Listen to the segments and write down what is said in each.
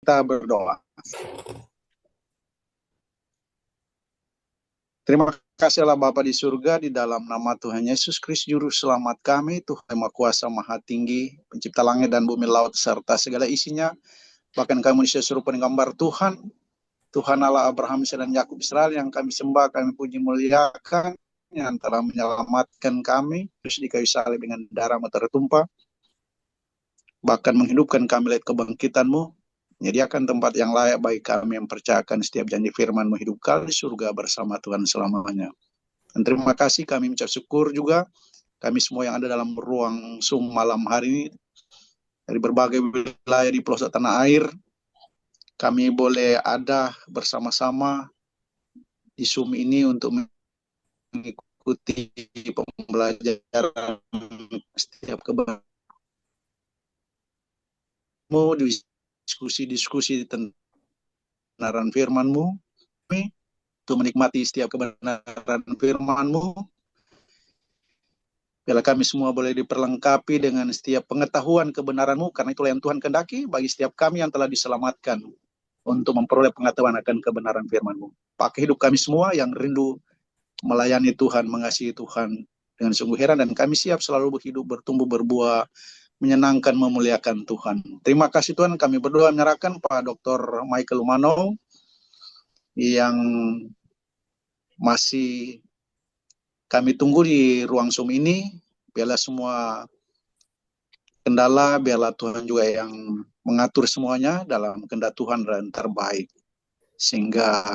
Kita berdoa. Terima kasih Allah Bapa di surga, di dalam nama Tuhan Yesus Kristus Juru Selamat kami, Tuhan Maha Kuasa Maha Tinggi, pencipta langit dan bumi, laut, serta segala isinya. Bahkan kami manusia serupa dengan gambar Tuhan, Tuhan Allah Abraham, Ishak dan Yakub Israel, yang kami sembah, kami puji muliakan, yang telah menyelamatkan kami, terus di kayu salib dengan darah tertumpah, bahkan menghidupkan kami lewat kebangkitan-Mu, menyediakan tempat yang layak bagi kami yang percayakan setiap janji firman-Mu hidup kekal di surga bersama Tuhan selamanya. Dan terima kasih, kami mengucap syukur juga, kami semua yang ada dalam ruang Zoom malam hari ini, dari berbagai wilayah di pelosok tanah air, kami boleh ada bersama-sama di Zoom ini untuk mengikuti pembelajaran setiap kebenaran-Mu, diskusi-diskusi tentang kebenaran firman-Mu, untuk menikmati setiap kebenaran firman-Mu. Biarlah kami semua boleh diperlengkapi dengan setiap pengetahuan kebenaran-Mu, karena itulah yang Tuhan kehendaki bagi setiap kami yang telah diselamatkan, untuk memperoleh pengetahuan akan kebenaran firman-Mu. Pakai hidup kami semua yang rindu melayani Tuhan, mengasihi Tuhan dengan sungguh heran, dan kami siap selalu berhidup, bertumbuh, berbuah, menyenangkan, memuliakan Tuhan. Terima kasih Tuhan, kami berdoa menyerahkan Pak Dr. Michael Umano yang masih kami tunggu di ruang Zoom ini. Biarlah semua kendala, biarlah Tuhan juga yang mengatur semuanya dalam kehendak Tuhan dan terbaik, sehingga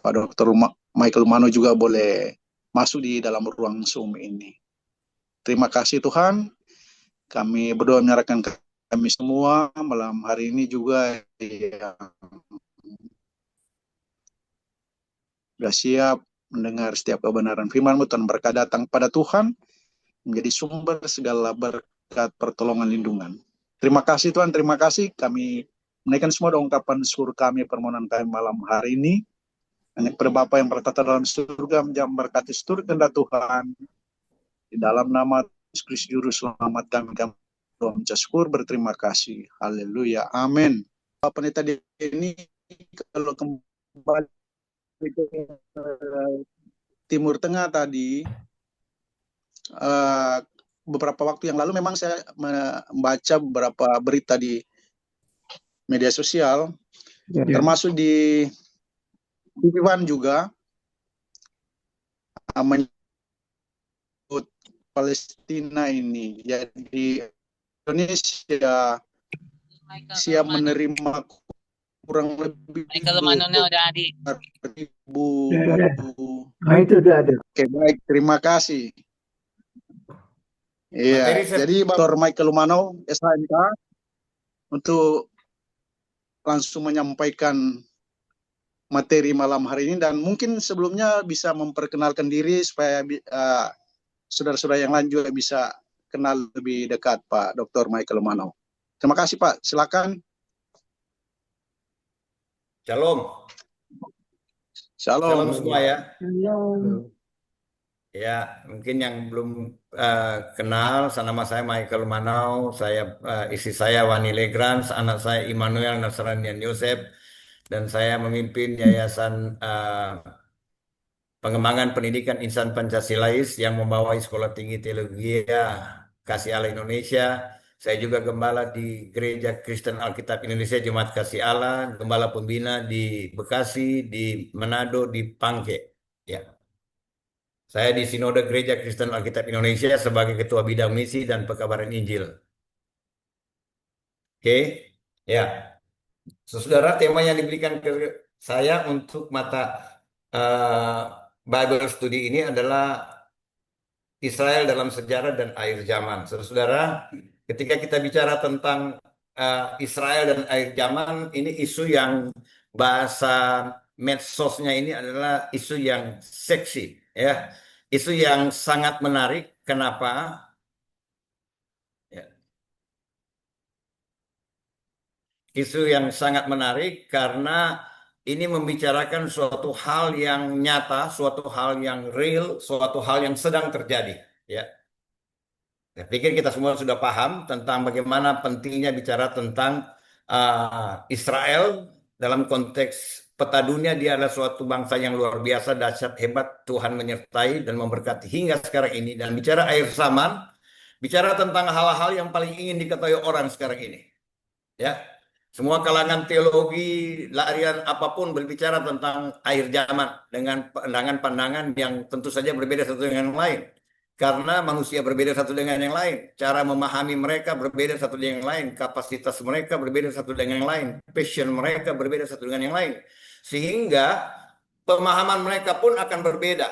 Pak Dr. Michael Umano juga boleh masuk di dalam ruang Zoom ini. Terima kasih Tuhan, kami berdoa menyerahkan kami semua malam hari ini juga yang sudah siap mendengar setiap kebenaran firman-Mu. Tuhan, berkat datang pada Tuhan, menjadi sumber segala berkat, pertolongan, lindungan. Terima kasih Tuhan, terima kasih. Kami menaikkan semua ungkapan syukur kami, permohonan kami malam hari ini. Hanya kepada Bapa yang bertata dalam surga, menjadi berkati seluruh kehendak Tuhan. Di dalam nama Yesus Kristus Juru Selamat kami mengucap syukur, berterima kasih. Haleluya, amin. Pendeta ini kalau kembali ke Timur Tengah tadi, beberapa waktu yang lalu memang saya membaca beberapa berita di media sosial, termasuk di TV One juga, menyebut Palestina ini. Jadi Indonesia siap menerima kurang lebih Michael Umano udah di. 2.000. Nah, itu udah ada. Oke, baik, terima kasih. Iya, jadi Dr. Michael Umano, SHMK, untuk langsung menyampaikan materi malam hari ini, dan mungkin sebelumnya bisa memperkenalkan diri supaya saudara-saudara yang lain juga bisa kenal lebih dekat Pak Dr. Michael Umano. Terima kasih Pak, silakan. Shalom. Shalom semua ya. Ya, mungkin yang belum kenal, nama saya Michael Umano, istri saya Wani Legrand, anak saya Immanuel Nasranian Yosef, dan saya memimpin Yayasan Pengembangan Pendidikan Insan Pancasilais yang membawai Sekolah Tinggi Teologi Kasih Allah Indonesia. Saya juga gembala di Gereja Kristen Alkitab Indonesia Jemaat Kasih Allah, gembala pembina di Bekasi, di Manado, di Pangke. Ya. Saya di Sinode Gereja Kristen Alkitab Indonesia sebagai Ketua Bidang Misi dan Pekabaran Injil. Oke, ya. Saudara, tema yang diberikan ke saya untuk mata Bible Study ini adalah Israel dalam sejarah dan akhir zaman. Saudara, ketika kita bicara tentang Israel dan akhir zaman, ini isu yang bahasa medsosnya ini adalah isu yang seksi, ya, isu yang sangat menarik. Kenapa? Ya. Isu yang sangat menarik karena ini membicarakan suatu hal yang nyata, suatu hal yang real, suatu hal yang sedang terjadi. Ya. Saya pikir kita semua sudah paham tentang bagaimana pentingnya bicara tentang Israel dalam konteks peta dunia dia adalah suatu bangsa yang luar biasa, dahsyat, hebat, Tuhan menyertai dan memberkati hingga sekarang ini. Dan bicara akhir zaman, bicara tentang hal-hal yang paling ingin diketahui orang sekarang ini. Ya, semua kalangan teologi, larian apapun berbicara tentang akhir zaman dengan pandangan-pandangan yang tentu saja berbeda satu dengan yang lain. Karena manusia berbeda satu dengan yang lain, cara memahami mereka berbeda satu dengan yang lain, kapasitas mereka berbeda satu dengan yang lain, passion mereka berbeda satu dengan yang lain. Sehingga pemahaman mereka pun akan berbeda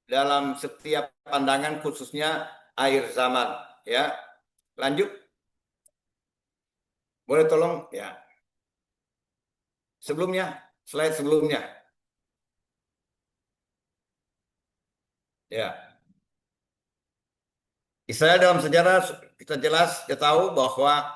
dalam setiap pandangan khususnya akhir zaman. Ya, lanjut. Boleh tolong ya. Sebelumnya, slide sebelumnya. Ya. Israel dalam sejarah kita jelas kita tahu bahwa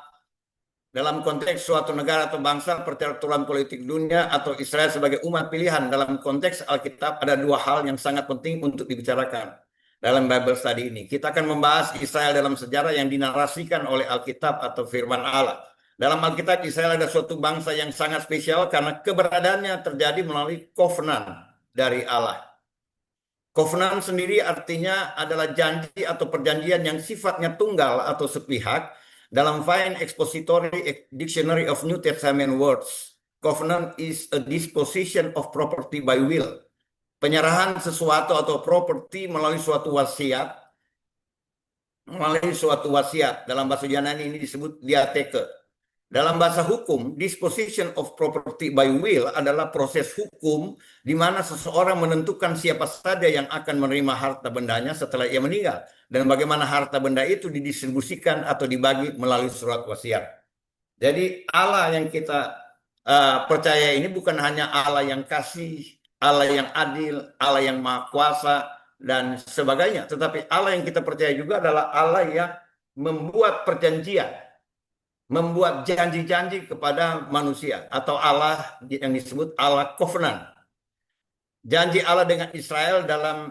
dalam konteks suatu negara atau bangsa, peraturan politik dunia atau Israel sebagai umat pilihan dalam konteks Alkitab ada dua hal yang sangat penting untuk dibicarakan dalam Bible study ini. Kita akan membahas Israel dalam sejarah yang dinarasikan oleh Alkitab atau firman Allah. Dalam Alkitab Israel ada suatu bangsa yang sangat spesial karena keberadaannya terjadi melalui covenant dari Allah. Covenant sendiri artinya adalah janji atau perjanjian yang sifatnya tunggal atau sepihak. Dalam Vine Expository Dictionary of New Testament Words, covenant is a disposition of property by will. Penyerahan sesuatu atau properti melalui suatu wasiat. Melalui suatu wasiat. Dalam bahasa Yunani ini disebut diatheke. Dalam bahasa hukum, disposition of property by will adalah proses hukum di mana seseorang menentukan siapa saja yang akan menerima harta bendanya setelah ia meninggal dan bagaimana harta benda itu didistribusikan atau dibagi melalui surat wasiat. Jadi Allah yang kita percaya ini bukan hanya Allah yang kasih, Allah yang adil, Allah yang maha kuasa dan sebagainya, tetapi Allah yang kita percaya juga adalah Allah yang membuat perjanjian, membuat janji-janji kepada manusia atau Allah yang disebut Allah covenant. Janji Allah dengan Israel dalam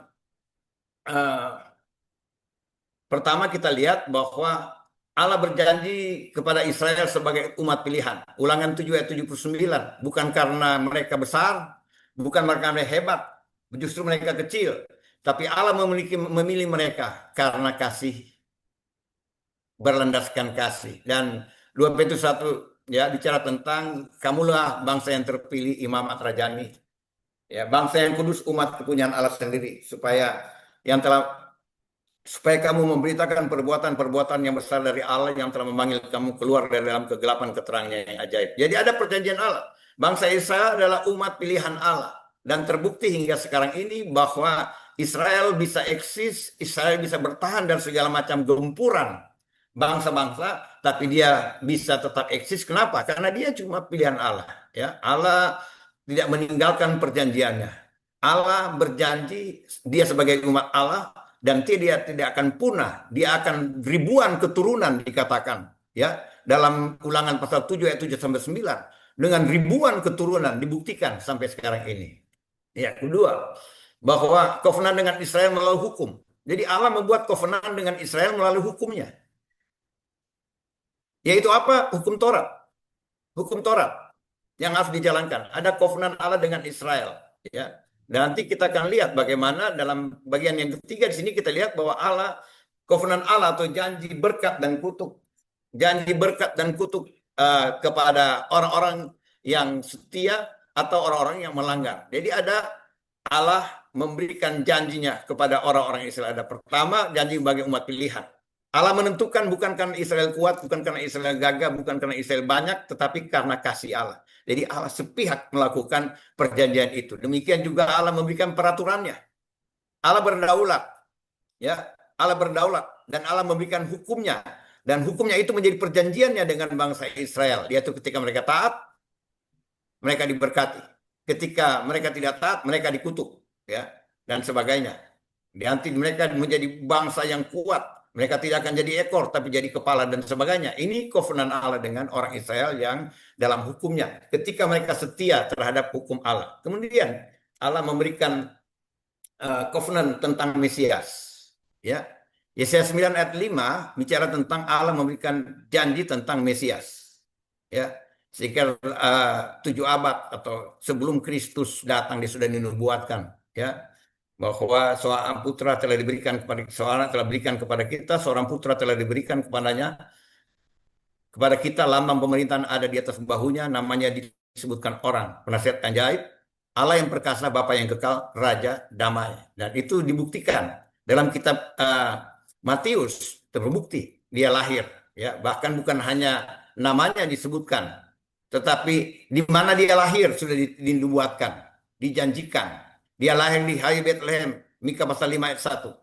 pertama kita lihat bahwa Allah berjanji kepada Israel sebagai umat pilihan. Ulangan 7 ayat 79. Bukan karena mereka besar, bukan karena mereka hebat, justru mereka kecil. Tapi Allah memilih mereka karena kasih, berlandaskan kasih. Dan 2 Petrus 1 ya bicara tentang kamulah bangsa yang terpilih, imamat rajani. Ya, bangsa yang kudus, umat kepunyaan Allah sendiri, supaya kamu memberitakan perbuatan-perbuatan yang besar dari Allah yang telah memanggil kamu keluar dari dalam kegelapan keterangannya yang ajaib. Jadi ada perjanjian Allah. Bangsa Israel adalah umat pilihan Allah dan terbukti hingga sekarang ini bahwa Israel bisa eksis, Israel bisa bertahan dari segala macam gempuran bangsa-bangsa, tapi dia bisa tetap eksis. Kenapa? Karena dia cuma pilihan Allah. Ya, Allah tidak meninggalkan perjanjiannya. Allah berjanji dia sebagai umat Allah dan dia tidak akan punah. Dia akan ribuan keturunan dikatakan. Ya, dalam Ulangan pasal 7 ayat 7 sampai 9 dengan ribuan keturunan dibuktikan sampai sekarang ini. Ya, kedua, bahwa covenant dengan Israel melalui hukum. Jadi Allah membuat covenant dengan Israel melalui hukumnya. Yaitu apa? Hukum Taurat. Hukum Taurat yang harus dijalankan. Ada covenant Allah dengan Israel. Ya. Dan nanti kita akan lihat bagaimana dalam bagian yang ketiga di sini kita lihat bahwa Allah, covenant Allah atau janji berkat dan kutuk. Janji berkat dan kutuk kepada orang-orang yang setia atau orang-orang yang melanggar. Jadi ada Allah memberikan janjinya kepada orang-orang Israel. Ada pertama janji bagi umat pilihan. Allah menentukan bukan karena Israel kuat, bukan karena Israel gagah, bukan karena Israel banyak, tetapi karena kasih Allah. Jadi Allah sepihak melakukan perjanjian itu. Demikian juga Allah memberikan peraturannya. Allah berdaulat. Ya, Allah berdaulat dan Allah memberikan hukumnya. Dan hukumnya itu menjadi perjanjiannya dengan bangsa Israel. Yaitu ketika mereka taat, mereka diberkati. Ketika mereka tidak taat, mereka dikutuk. Ya, dan sebagainya. Nanti mereka menjadi bangsa yang kuat. Mereka tidak akan jadi ekor, tapi jadi kepala dan sebagainya. Ini covenant Allah dengan orang Israel yang dalam hukumnya. Ketika mereka setia terhadap hukum Allah. Kemudian Allah memberikan covenant tentang Mesias. Ya, Yesaya 9 ayat 5 bicara tentang Allah memberikan janji tentang Mesias. Ya, sekitar 7 abad atau sebelum Kristus datang dia sudah dinubuatkan, ya, bahwa seorang putra telah diberikan kepada seorang telah diberikan kepada kita, seorang putra telah diberikan kepada kita, lambang pemerintahan ada di atas bahunya, namanya disebutkan orang, penasihat ajaib, Allah yang perkasa, Bapa yang kekal, Raja damai. Dan itu dibuktikan dalam kitab Matius, terbukti dia lahir, ya, bahkan bukan hanya namanya disebutkan, tetapi di mana dia lahir sudah dinubuatkan, dijanjikan. Dia lahir di Hai Bethlehem, Mika pasal 5 ayat 1.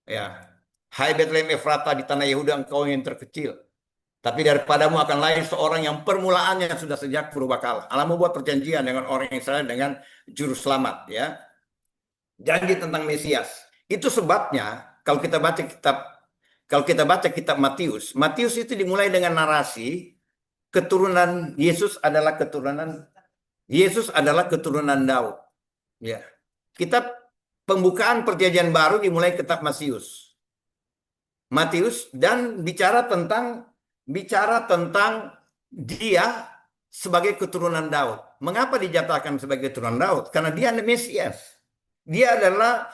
Ya. Hai Bethlehem Efrata, di tanah Yehuda engkau yang terkecil. Tapi daripadamu akan lahir seorang yang permulaannya sudah sejak purbakala. Allah membuat perjanjian dengan orang Israel dengan juru selamat, ya. Janji tentang Mesias. Itu sebabnya kalau kita baca kitab Matius, Matius itu dimulai dengan narasi keturunan Yesus adalah keturunan Daud. Ya. Kitab pembukaan perjanjian baru dimulai kitab Matius dan bicara tentang dia sebagai keturunan Daud. Mengapa dijatakan sebagai keturunan Daud? Karena dia adalah Mesias. Dia adalah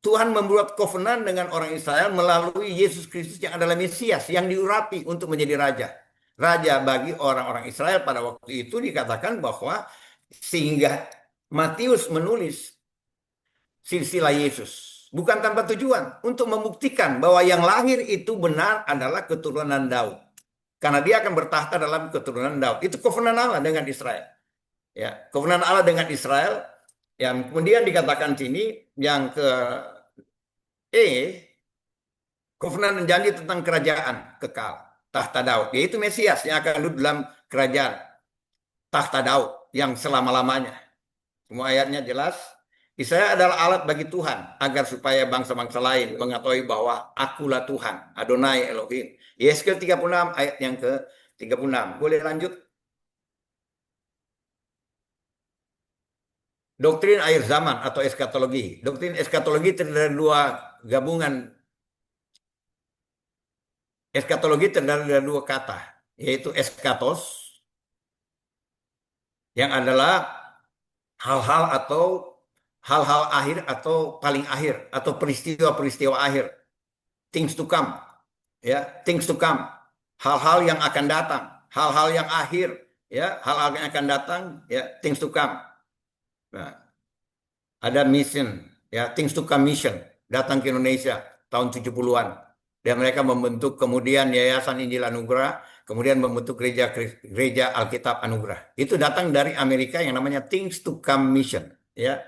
Tuhan membuat covenant dengan orang Israel melalui Yesus Kristus yang adalah Mesias, yang diurapi untuk menjadi raja. Raja bagi orang-orang Israel pada waktu itu dikatakan bahwa sehingga Matius menulis silsilah Yesus. Bukan tanpa tujuan, untuk membuktikan bahwa yang lahir itu benar adalah keturunan Daud. Karena dia akan bertahta dalam keturunan Daud. Itu covenant Allah dengan Israel. Ya, covenant Allah dengan Israel yang kemudian dikatakan sini yang ke covenant dan janji tentang kerajaan kekal, tahta Daud, yaitu Mesias yang akan duduk dalam kerajaan tahta Daud yang selama-lamanya. Semua ayatnya jelas. Israel adalah alat bagi Tuhan agar supaya bangsa-bangsa lain mengetahui bahwa akulah Tuhan, Adonai Elohim. Yeskel 36 ayat yang ke-36. Boleh lanjut? Doktrin akhir zaman atau eskatologi. Doktrin eskatologi terdiri dari dua gabungan. Eskatologi terdiri dari dua kata, yaitu eskatos, yang adalah hal-hal akhir atau paling akhir atau peristiwa-peristiwa akhir, things to come, ya, things to come, hal-hal yang akan datang, hal-hal yang akhir, ya, hal-hal yang akan datang, ya, things to come. Nah, ada mission, ya, things to come mission datang ke Indonesia tahun 70-an dan mereka membentuk kemudian Yayasan Injil Anugerah, kemudian membentuk gereja Alkitab Anugerah. Itu datang dari Amerika yang namanya things to come mission, ya.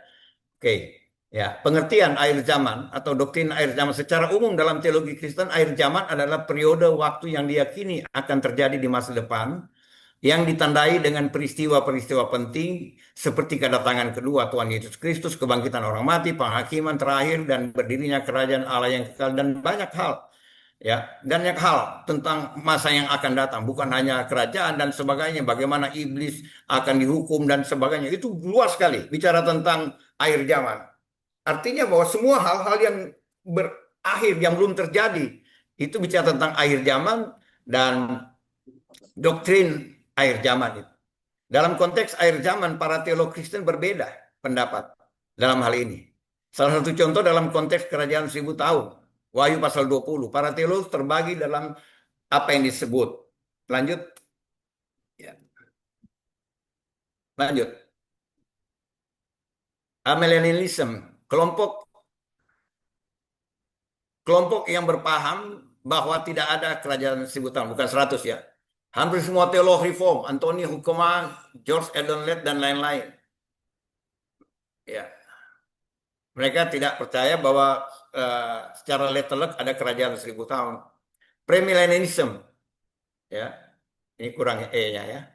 Oke, ya, pengertian akhir zaman atau doktrin akhir zaman secara umum dalam teologi Kristen, akhir zaman adalah periode waktu yang diyakini akan terjadi di masa depan yang ditandai dengan peristiwa-peristiwa penting seperti kedatangan kedua Tuhan Yesus Kristus, kebangkitan orang mati, penghakiman terakhir, dan berdirinya kerajaan Allah yang kekal, dan banyak hal, ya, dan banyak hal tentang masa yang akan datang, bukan hanya kerajaan dan sebagainya, bagaimana iblis akan dihukum dan sebagainya. Itu luas sekali bicara tentang akhir zaman. Artinya bahwa semua hal-hal yang berakhir yang belum terjadi itu bicara tentang akhir zaman dan doktrin akhir zaman itu. Dalam konteks akhir zaman, para teolog Kristen berbeda pendapat dalam hal ini. Salah satu contoh dalam konteks kerajaan 1000 tahun. Wahyu pasal 20. Para teolog terbagi dalam apa yang disebut. Lanjut. Ya. Lanjut. Amillennialism. Kelompok yang berpaham bahwa tidak ada kerajaan 1000 tahun. Bukan 100, ya. Hampir semua teolog reform, Anthony Hukema, George Eldon Ladd, dan lain-lain. Ya. Mereka tidak percaya bahwa secara letterlek ada kerajaan 1000 tahun. Premillennialism, ya, ini kurang E-nya, ya.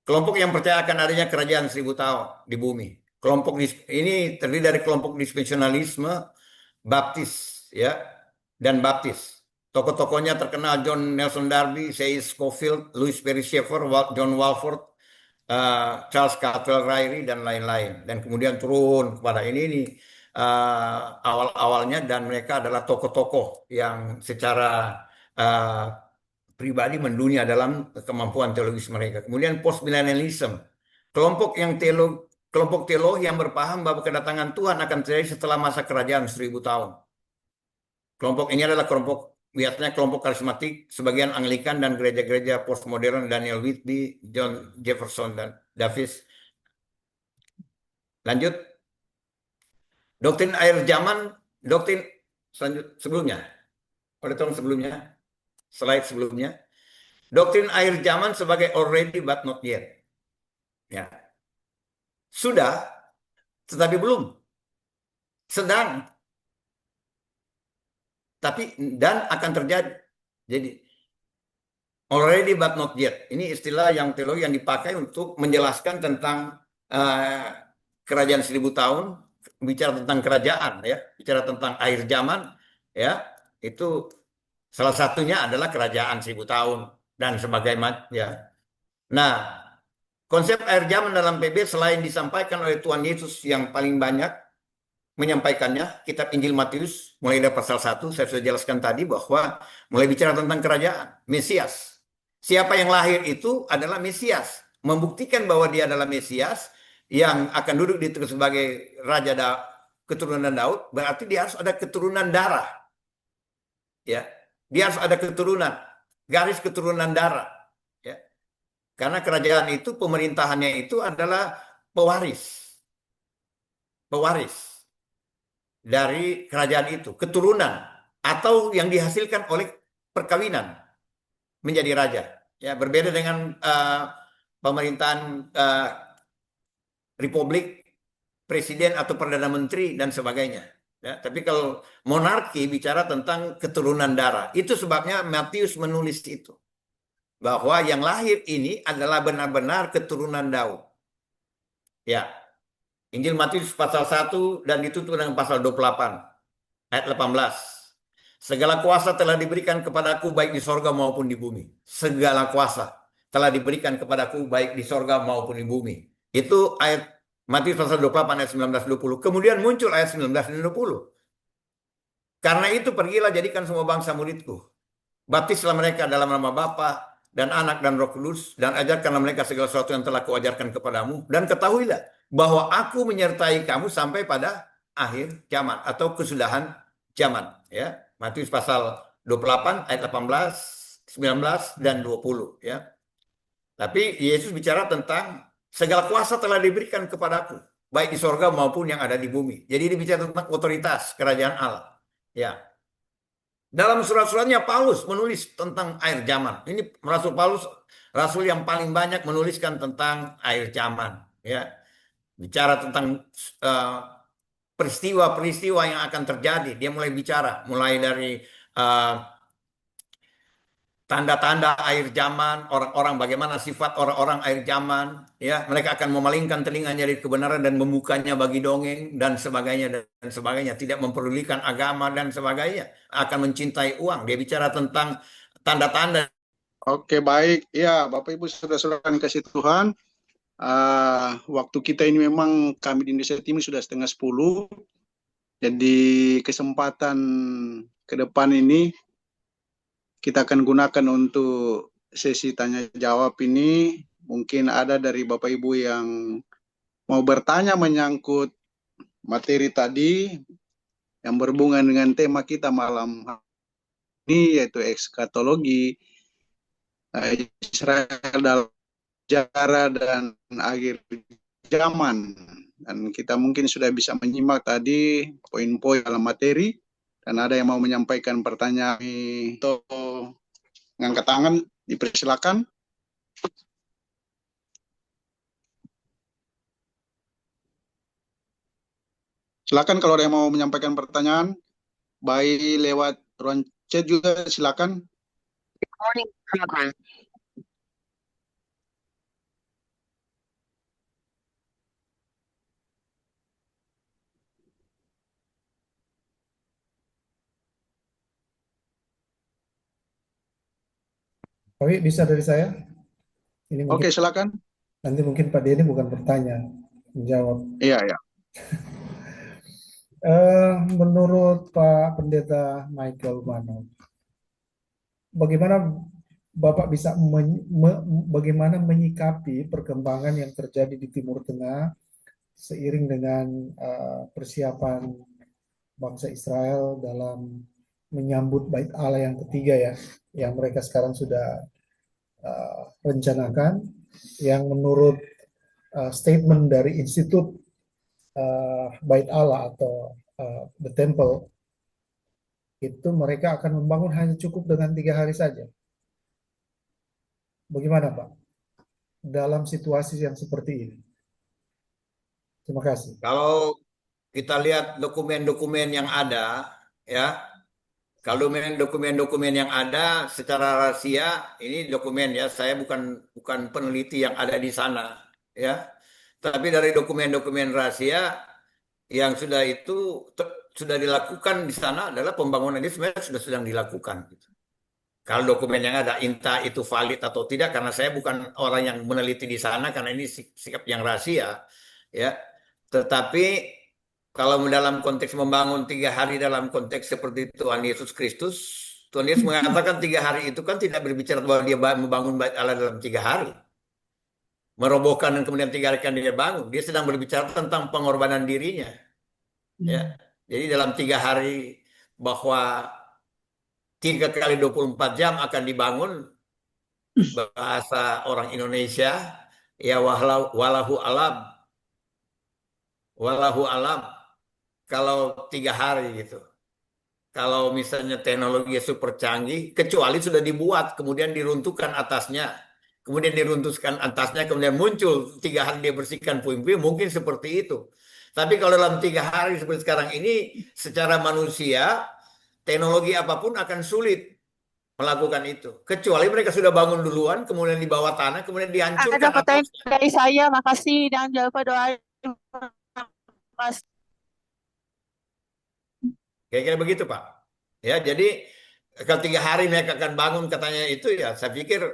Kelompok yang percaya akan adanya kerajaan 1000 tahun di bumi. Kelompok ini terdiri dari kelompok dispensationalisme, Baptis, ya, dan Baptis. Tokoh-tokohnya terkenal John Nelson Darby, C.I. Scofield, Louis Perry Schaeffer, John Walford, Charles Cadwell Ryrie, dan lain-lain. Dan kemudian turun kepada ini awal-awalnya, dan mereka adalah tokoh-tokoh yang secara pribadi mendunia dalam kemampuan teologis mereka. Kemudian postmillennialism, kelompok teologi yang berpaham bahwa kedatangan Tuhan akan terjadi setelah masa kerajaan 1000 tahun. Kelompok ini adalah biasanya kelompok karismatik, sebagian Anglikan dan gereja-gereja postmodern, Daniel Whitby, John Jefferson, dan Davis. Lanjut. Doktrin akhir zaman, doktrin sebelumnya. Oleh tahun sebelumnya, slide sebelumnya. Doktrin akhir zaman sebagai already but not yet. Ya. Sudah, tetapi belum. Sedang, tapi dan akan terjadi. Jadi already but not yet. Ini istilah yang teologi yang dipakai untuk menjelaskan tentang kerajaan 1000 tahun, bicara tentang kerajaan, ya, bicara tentang akhir zaman, ya, itu salah satunya adalah kerajaan 1000 tahun dan sebagainya. Ya. Nah, konsep akhir zaman dalam PB selain disampaikan oleh Tuhan Yesus yang paling banyak menyampaikannya, kitab Injil Matius mulai dari pasal 1, saya sudah jelaskan tadi bahwa mulai bicara tentang kerajaan, Mesias. Siapa yang lahir itu adalah Mesias, membuktikan bahwa dia adalah Mesias yang akan duduk di sebagai raja keturunan Daud, berarti dia harus ada keturunan darah. Ya, dia harus ada keturunan, garis keturunan darah. Ya. Karena kerajaan itu pemerintahannya itu adalah pewaris. Pewaris dari kerajaan itu, keturunan atau yang dihasilkan oleh perkawinan menjadi raja. Ya, berbeda dengan pemerintahan republik, presiden atau perdana menteri dan sebagainya. Ya, tapi kalau monarki bicara tentang keturunan darah. Itu sebabnya Matius menulis itu. Bahwa yang lahir ini adalah benar-benar keturunan Daud. Ya. Injil Matius pasal 1 dan ditutup dengan pasal 28 ayat 18. Segala kuasa telah diberikan kepadaku baik di sorga maupun di bumi. Segala kuasa telah diberikan kepadaku baik di sorga maupun di bumi. Itu ayat Matius pasal 28 ayat 19-20. Kemudian muncul ayat 19 dan 20. Karena itu pergilah jadikan semua bangsa muridku. Baptislah mereka dalam nama Bapa dan Anak dan Roh Kudus, dan ajarkanlah mereka segala sesuatu yang telah kuajarkan kepadamu, dan ketahuilah bahwa aku menyertai kamu sampai pada akhir zaman atau kesudahan zaman. Ya, Matius pasal 28 ayat 18, 19 dan 20. Ya. Tapi Yesus bicara tentang segala kuasa telah diberikan kepadaku, baik di sorga maupun yang ada di bumi. Jadi dia bicara tentang otoritas kerajaan Allah. Ya. Dalam surat-suratnya Paulus menulis tentang akhir zaman. Ini Rasul Paulus, rasul yang paling banyak menuliskan tentang akhir zaman. Ya. Bicara tentang peristiwa-peristiwa yang akan terjadi. Dia mulai bicara, mulai dari tanda-tanda akhir zaman, orang-orang, bagaimana sifat orang-orang akhir zaman. Ya, mereka akan memalingkan telinganya dari kebenaran dan membukanya bagi dongeng dan sebagainya dan sebagainya. Tidak mempedulikan agama dan sebagainya. Akan mencintai uang. Dia bicara tentang tanda-tanda. Oke, baik. Ya, Bapak Ibu saudara-saudara yang kasih Tuhan, waktu kita ini memang kami di Indonesia Timur sudah 9:30. Jadi kesempatan ke depan ini kita akan gunakan untuk sesi tanya jawab ini. Mungkin ada dari Bapak Ibu yang mau bertanya menyangkut materi tadi yang berhubungan dengan tema kita malam ini, yaitu ekskatologi, Israel dalam sejarah dan akhir zaman. Dan kita mungkin sudah bisa menyimak tadi poin-poin dalam materi, dan ada yang mau menyampaikan pertanyaan atau mengangkat tangan, dipersilakan. Silakan kalau ada yang mau menyampaikan pertanyaan, baik lewat ruang chat juga silakan. Recording program. Tapi bisa dari saya? Ini mungkin Oke, silakan. nanti mungkin Pak Denny bukan bertanya, menjawab. Iya, ya. Menurut Pak Pendeta Michael Manov, bagaimana Bapak bisa bagaimana menyikapi perkembangan yang terjadi di Timur Tengah seiring dengan persiapan bangsa Israel dalam menyambut Bait Allah yang ketiga ya, yang mereka sekarang sudah rencanakan, yang menurut statement dari Institut Bait Allah atau The Temple itu mereka akan membangun hanya cukup dengan 3 hari saja. Bagaimana Pak dalam situasi yang seperti ini? Terima kasih. Kalau kita lihat dokumen-dokumen yang ada, ya, kalau dokumen-dokumen yang ada secara rahasia, ini dokumen ya, saya bukan peneliti yang ada di sana, ya. Tapi dari dokumen-dokumen rahasia yang sudah sudah dilakukan di sana adalah pembangunan ini sebenarnya sudah sedang dilakukan. Gitu. Kalau dokumen yang ada, entah itu valid atau tidak, karena saya bukan orang yang meneliti di sana, karena ini sikap yang rahasia, ya. Tetapi kalau dalam konteks membangun 3 hari dalam konteks seperti Tuhan Yesus Kristus, Tuhan Yesus mengatakan 3 hari itu kan tidak berbicara bahwa dia membangun Bait Allah dalam 3 hari, merobohkan dan kemudian 3 hari kan dia bangun. Dia sedang berbicara tentang pengorbanan dirinya, ya. Jadi dalam 3 hari bahwa 3 kali 24 jam akan dibangun, bahasa orang Indonesia, ya walahu alam, kalau 3 hari gitu. Kalau misalnya teknologi super canggih, kecuali sudah dibuat, kemudian diruntuhkan atasnya, kemudian muncul 3 hari dia bersihkan puing-puing, mungkin seperti itu. Tapi kalau dalam 3 hari seperti sekarang ini, secara manusia, teknologi apapun akan sulit melakukan itu. Kecuali mereka sudah bangun duluan, kemudian di bawah tanah, kemudian dihancurkan Ada pertanyaan atasnya. dari saya, makasih dan jangan lupa doa. Makasih. Kira-kira begitu, Pak. Ya, jadi kalau 3 hari mereka akan bangun katanya itu ya, saya pikir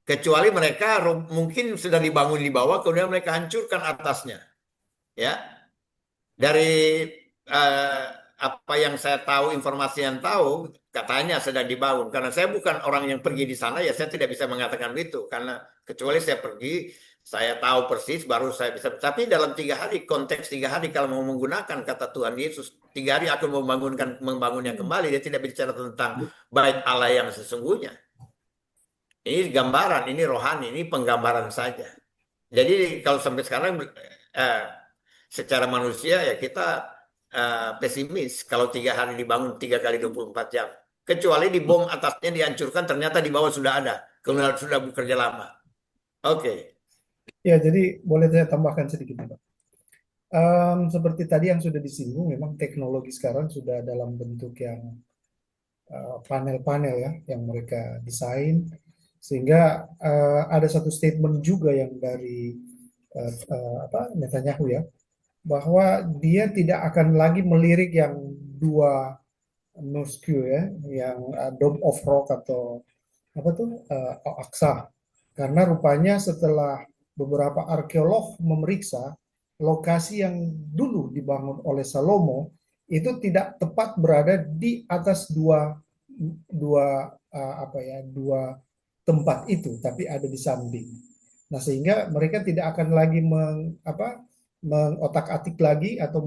kecuali mereka mungkin sudah dibangun di bawah, kemudian mereka hancurkan atasnya. Ya, dari apa yang saya tahu, informasi yang tahu, katanya sedang dibangun. Karena saya bukan orang yang pergi di sana, ya saya tidak bisa mengatakan itu. Karena kecuali saya pergi, saya tahu persis, baru saya bisa. Tapi dalam 3 hari, konteks 3 hari, kalau mau menggunakan kata Tuhan Yesus, 3 hari akan membangunnya kembali. Dia tidak bicara tentang Bait Allah yang sesungguhnya. Ini gambaran, ini rohani, ini penggambaran saja. Jadi kalau sampai sekarang secara manusia ya kita pesimis kalau 3 hari dibangun 3 kali 24 jam. Kecuali di bom atasnya dihancurkan, ternyata di bawah sudah ada, kemudian sudah bekerja lama. Oke. Ya, jadi boleh saya tambahkan sedikit Pak. Seperti tadi yang sudah disinggung, memang teknologi sekarang sudah dalam bentuk yang panel-panel ya, yang mereka desain, sehingga ada satu statement juga yang dari Netanyahu ya, bahwa dia tidak akan lagi melirik yang dua Mosque ya, yang Dome of Rock atau apa tuh Al-Aqsa, karena rupanya setelah beberapa arkeolog memeriksa lokasi yang dulu dibangun oleh Salomo itu tidak tepat berada di atas dua dua dua tempat itu, tapi ada di samping. Nah, sehingga mereka tidak akan lagi mengotak-atik lagi atau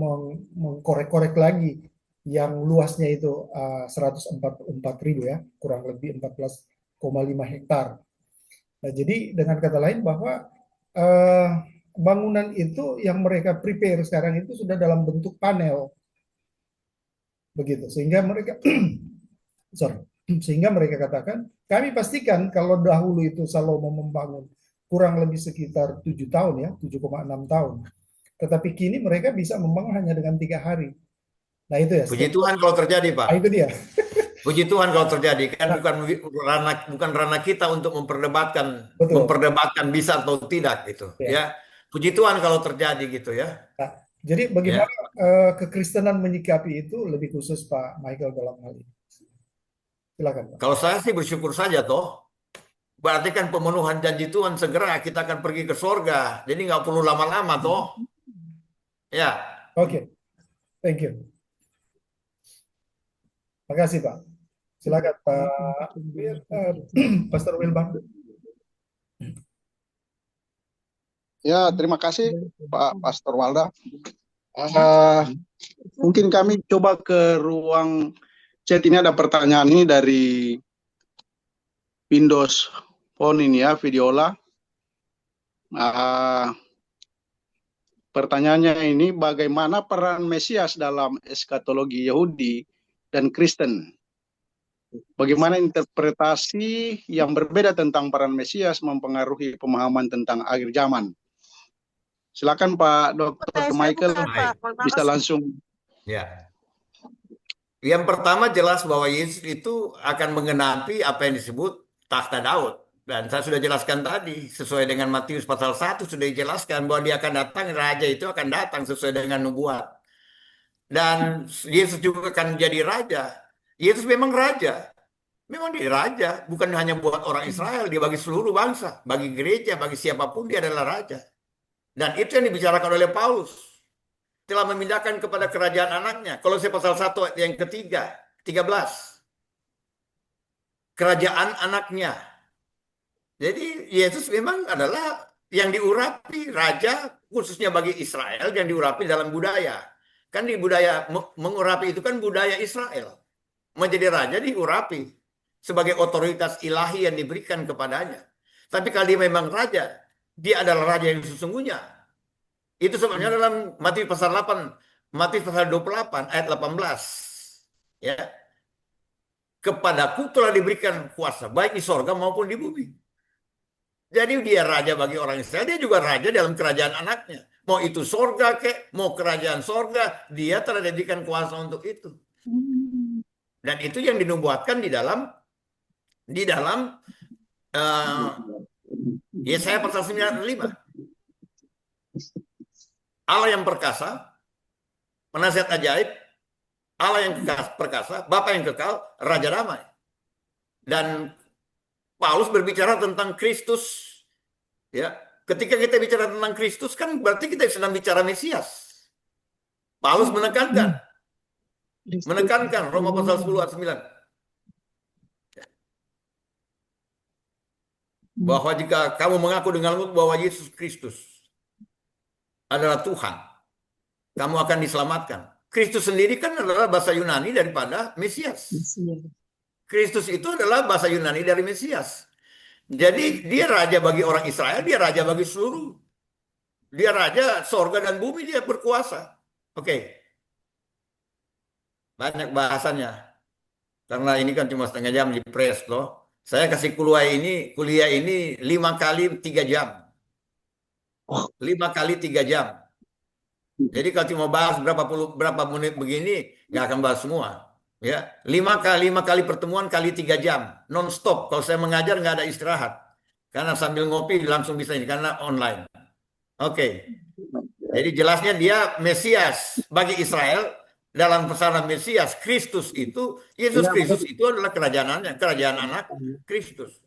mengkorek-korek lagi yang luasnya itu 144.000 ya, kurang lebih 14,5 hektar. Nah, jadi dengan kata lain bahwa bangunan itu yang mereka prepare sekarang itu sudah dalam bentuk panel, begitu. Sehingga mereka, sehingga mereka katakan, kami pastikan kalau dahulu itu Salomo membangun kurang lebih sekitar 7 tahun ya, 7,6 tahun. Tetapi kini mereka bisa membangun hanya dengan 3 hari. Nah itu ya. Puji Tuhan kalau terjadi, Pak. Nah, itu dia. Puji Tuhan kalau terjadi, kan bukan ranah kita untuk memperdebatkan bisa atau tidak gitu, ya. Puji Tuhan kalau terjadi gitu ya. Nah, jadi bagaimana kekristenan menyikapi itu, lebih khusus Pak Michael dalam hal ini? Silakan Pak. Kalau saya sih bersyukur saja toh. Berarti kan pemenuhan janji Tuhan segera kita akan pergi ke surga. Jadi nggak perlu lama-lama toh. Ya. Oke. Thank you. Terima kasih Pak. Silakan Pastor Wilban. Ya, terima kasih Pak Pastor Walda. Mungkin kami coba ke ruang chat. Ini ada pertanyaan ini dari Windows Phone ini ya, Videola. Pertanyaannya ini, bagaimana peran Mesias dalam eskatologi Yahudi dan Kristen? Bagaimana interpretasi yang berbeda tentang peran Mesias mempengaruhi pemahaman tentang akhir zaman? Silakan Pak Dr. Michael, bisa langsung. Ya. Yang pertama jelas bahwa Yesus itu akan menggenapi apa yang disebut takhta Daud. Dan saya sudah jelaskan tadi, sesuai dengan Matius pasal 1 sudah dijelaskan bahwa dia akan datang, raja itu akan datang sesuai dengan nubuat. Dan Yesus juga akan jadi raja. Yesus memang raja. Memang dia raja, bukan hanya buat orang Israel, dia bagi seluruh bangsa, bagi gereja, bagi siapapun dia adalah raja. Dan itu yang dibicarakan oleh Paulus. Telah memindahkan kepada kerajaan anaknya. Kalau saya pasal 1 ayat yang ketiga, 13. Kerajaan anaknya. Jadi Yesus memang adalah yang diurapi raja, khususnya bagi Israel, yang diurapi dalam budaya. Kan di budaya mengurapi itu kan budaya Israel. Menjadi raja diurapi sebagai otoritas ilahi yang diberikan kepadanya. Tapi kalau dia memang raja, dia adalah raja yang sesungguhnya. Itu sebenarnya dalam Matius pasal 8, Matius pasal 28 ayat 18. Ya. Kepadaku telah diberikan kuasa baik di sorga maupun di bumi. Jadi dia raja bagi orang Israel, dia juga raja dalam kerajaan anaknya. Mau itu sorga mau kerajaan sorga, dia telah diberikan kuasa untuk itu. Dan itu yang dinubuatkan di dalam Yesaya pasal 95. Allah yang perkasa, penasihat ajaib, Allah yang perkasa, Bapa yang kekal, Raja damai. Dan Paulus berbicara tentang Kristus. Ya, ketika kita bicara tentang Kristus kan berarti kita sedang bicara Mesias. Paulus menekankan Roma pasal 10 ayat 9. Bahwa jika kamu mengaku dengan mulut bahwa Yesus Kristus adalah Tuhan, kamu akan diselamatkan. Kristus sendiri kan adalah bahasa Yunani daripada Mesias. Kristus itu adalah bahasa Yunani dari Mesias. Jadi dia raja bagi orang Israel, dia raja bagi seluruh. Dia raja sorga dan bumi, dia berkuasa. Oke. Banyak bahasannya. Karena ini kan cuma setengah jam di press loh. Saya kasih kuliah ini 5 kali 3 jam. 5 kali 3 jam. Jadi kalau cuma bahas berapa menit begini, nggak akan bahas semua. Ya, 5 kali pertemuan kali 3 jam, non-stop. Kalau saya mengajar nggak ada istirahat, karena sambil ngopi langsung bisa ini karena online. Oke. Jadi jelasnya dia Mesias bagi Israel dalam pesanan Mesias. Kristus itu, Yesus Kristus itu adalah kerajaan anak Kristus.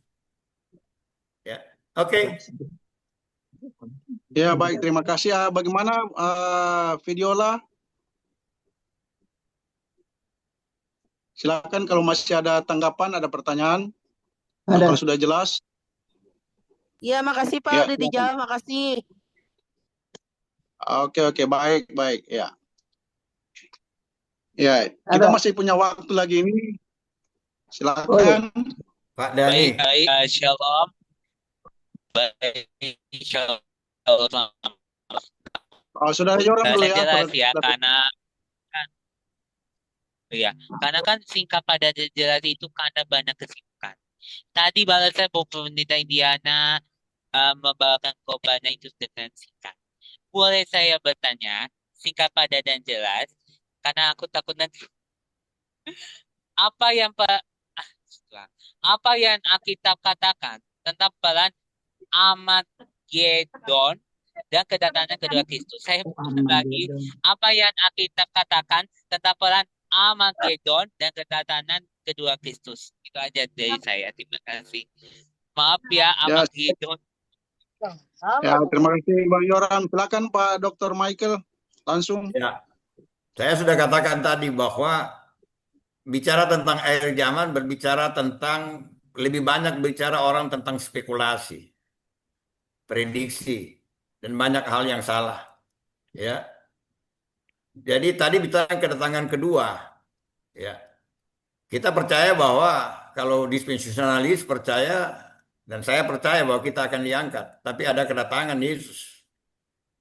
Ya, oke. Ya baik, terima kasih. Bagaimana Videola? Silakan kalau masih ada tanggapan, ada pertanyaan. Kalau sudah jelas. Ya, makasih Pak, udah dijawab, makasih. Oke, baik, ya. Ya, kita masih punya waktu lagi ini. Silakan. Pak Dhani. Baik, shalom. Baik, shalom. Saudara Yoram dulu ya. Jelas ya, karena kan singkat pada jelas itu karena banyak kesibukan. Tadi balas saya bahwa pemerintah Indiana membawakan khotbahnya itu dengan singkat. Boleh saya bertanya singkat padat dan jelas karena aku takut nanti apa yang Alkitab katakan tentang peran Armageddon dan kedatangan kedua Kristus. Saya ulang lagi, apa yang Alkitab katakan tentang peran Armageddon dan kedatangan kedua Kristus. Itu aja dari saya. Terima kasih. Maaf ya, Armageddon. Ya, terima kasih Bang Yoram. Silakan Pak Dr. Michael langsung. Ya. Saya sudah katakan tadi bahwa bicara tentang akhir zaman, berbicara tentang lebih banyak bicara orang tentang spekulasi, prediksi, dan banyak hal yang salah. Ya, jadi tadi bicara kedatangan kedua. Ya, kita percaya bahwa kalau dispensasionalis percaya dan saya percaya bahwa kita akan diangkat, tapi ada kedatangan Yesus,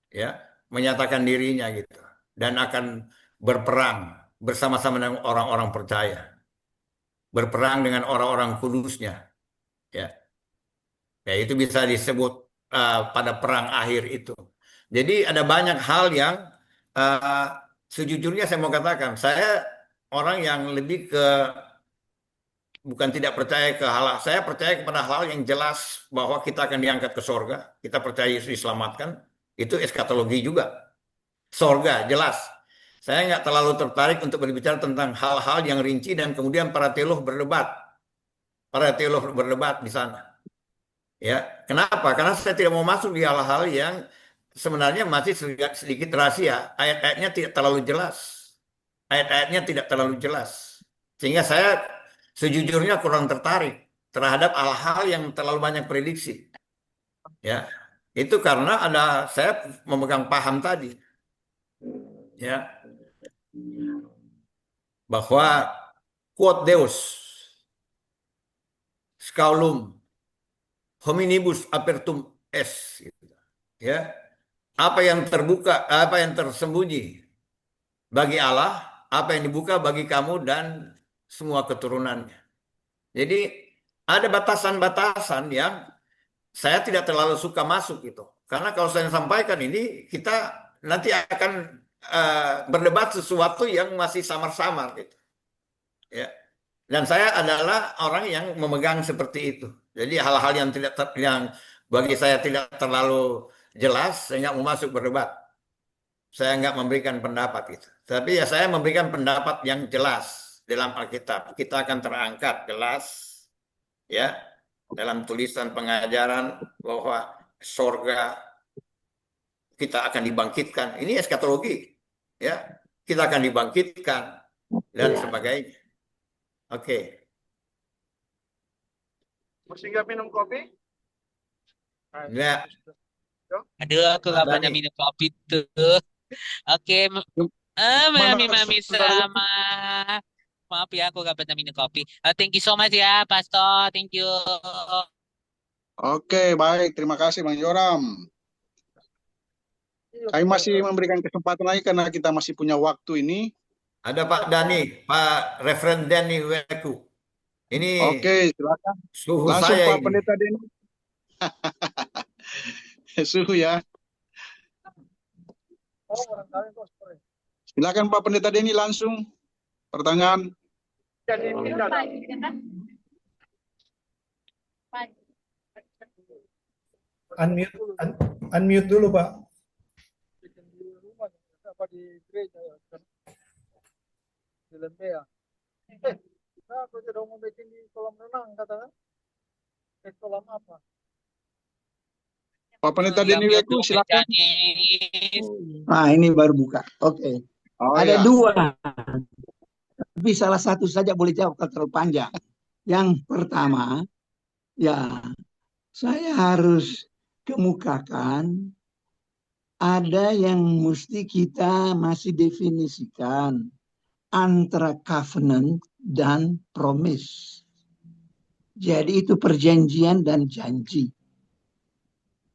ya, menyatakan dirinya gitu, dan akan berperang bersama-sama dengan orang-orang percaya, berperang dengan orang-orang kudusnya, ya. Ya, itu bisa disebut pada perang akhir itu. Jadi ada banyak hal yang uh, sejujurnya saya mau katakan, saya orang yang lebih ke bukan tidak percaya ke hal, saya percaya kepada hal yang jelas bahwa kita akan diangkat ke sorga, kita percaya Yesus diselamatkan, itu eskatologi juga. Sorga jelas. Saya nggak terlalu tertarik untuk berbicara tentang hal-hal yang rinci dan kemudian para teolog berdebat. Para teolog berdebat di sana. Ya, kenapa? Karena saya tidak mau masuk di hal-hal yang sebenarnya masih sedikit rahasia. Ayat-ayatnya tidak terlalu jelas. Ayat-ayatnya tidak terlalu jelas. Sehingga saya sejujurnya kurang tertarik terhadap hal-hal yang terlalu banyak prediksi. Ya, itu karena saya memegang paham tadi. Ya, bahwa quod Deus scaulum hominibus apertum est, ya, apa yang terbuka, apa yang tersembunyi bagi Allah, apa yang dibuka bagi kamu dan semua keturunannya. Jadi ada batasan-batasan yang saya tidak terlalu suka masuk gitu, karena kalau saya sampaikan ini kita nanti akan berdebat sesuatu yang masih samar-samar gitu, ya. Dan saya adalah orang yang memegang seperti itu. Jadi hal-hal yang yang bagi saya tidak terlalu jelas, saya nggak mau masuk berdebat. Saya nggak memberikan pendapat gitu. Tapi ya saya memberikan pendapat yang jelas dalam Alkitab. Kita akan terangkat jelas, ya, dalam tulisan pengajaran bahwa sorga kita akan dibangkitkan. Ini eskatologi, ya. Kita akan dibangkitkan dan sebagainya. Oke. Masih nggak minum kopi? Ya. Aduh, aku nggak pernah Dani. minum kopi tuh. Oke, mami sama. Maaf ya, aku nggak pernah minum kopi. Thank you so much ya, Pastor. Thank you. Oke, baik. Terima kasih, Bang Joram. Kami masih memberikan kesempatan lagi karena kita masih punya waktu ini. Ada Pak Dani, Pak Referen Dani Weku. Ini Oke, silakan. suhu Langsung saya Pak ini. Pendeta Denny. Suhu ya. Silakan Pak Pendeta Denny langsung. Pertanyaan. Unmute dulu, Pak. Di gereja ya kan di Lembea. Nah, aku tidak mau bikin di kolam renang katakan. Kolam apa? Pak Pendeta Denny Yang Weku, silakan. Nah, ini baru buka. Oke. Oh, Ada ya. dua, tapi salah satu saja boleh jawab kalau terlalu panjang. Yang pertama, ya, saya harus kemukakan ada yang mesti kita masih definisikan antara covenant dan promise. Jadi itu perjanjian dan janji.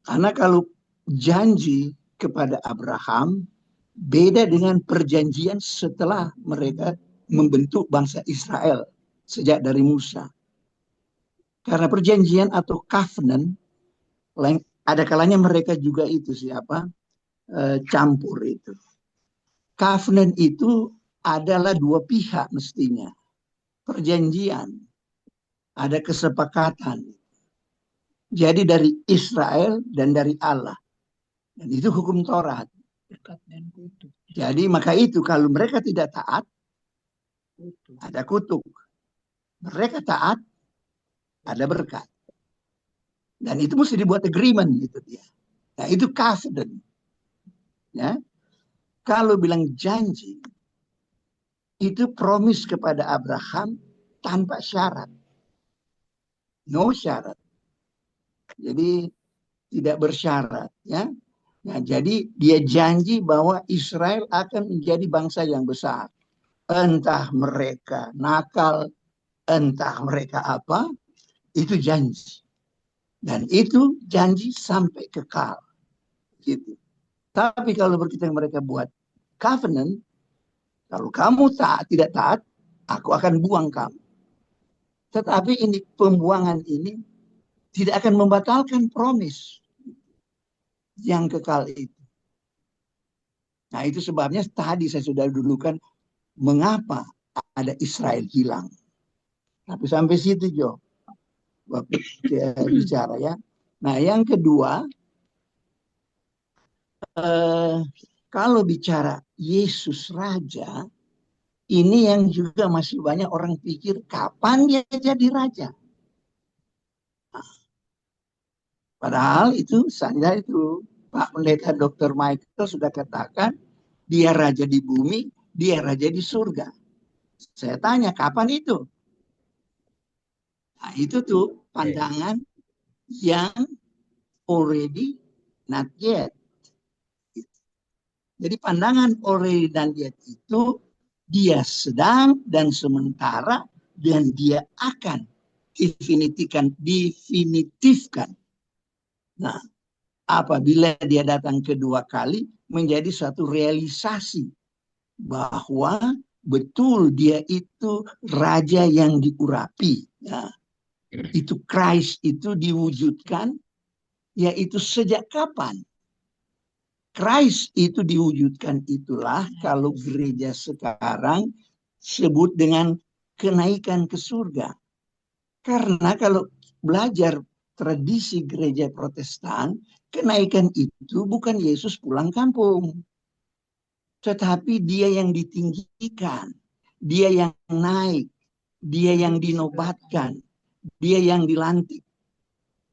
Karena kalau janji kepada Abraham beda dengan perjanjian setelah mereka membentuk bangsa Israel sejak dari Musa. Karena perjanjian atau covenant, ada kalanya mereka juga itu siapa? Campur itu. Covenant itu adalah dua pihak mestinya. Perjanjian. Ada kesepakatan. Jadi dari Israel dan dari Allah. Dan itu hukum Taurat. Jadi maka itu kalau mereka tidak taat, ada kutuk. Mereka taat, ada berkat. Dan itu mesti dibuat agreement gitu dia. Nah itu covenant. Ya, kalau bilang janji, itu promise kepada Abraham tanpa syarat. No syarat. Jadi tidak bersyarat, ya. Nah, jadi dia janji bahwa Israel akan menjadi bangsa yang besar. Entah mereka nakal, entah mereka apa, itu janji. Dan itu janji sampai kekal. Gitu. Tapi kalau mereka buat covenant, kalau kamu tidak taat, aku akan buang kamu. Tetapi ini pembuangan ini tidak akan membatalkan promise yang kekal itu. Nah, itu sebabnya tadi saya sudah dulukan mengapa ada Israel hilang. Tapi sampai situ, Jo. Waktu bicara, ya. Nah, yang kedua, kalau bicara Yesus Raja, ini yang juga masih banyak orang pikir kapan dia jadi raja. Padahal itu saya itu Pak Pendeta Dr. Michael sudah katakan dia raja di bumi, dia raja di surga. Saya tanya kapan itu? Nah, itu tuh pandangan yang already not yet. Jadi pandangan already not yet itu dia sedang dan sementara dan dia akan definitifkan. Nah, apabila dia datang kedua kali menjadi suatu realisasi bahwa betul dia itu raja yang diurapi. Ya. Itu Christ itu diwujudkan, yaitu sejak kapan? Christ itu diwujudkan itulah kalau gereja sekarang sebut dengan kenaikan ke surga. Karena kalau belajar tradisi gereja Protestan, kenaikan itu bukan Yesus pulang kampung. Tetapi dia yang ditinggikan, dia yang naik, dia yang dinobatkan, dia yang dilantik.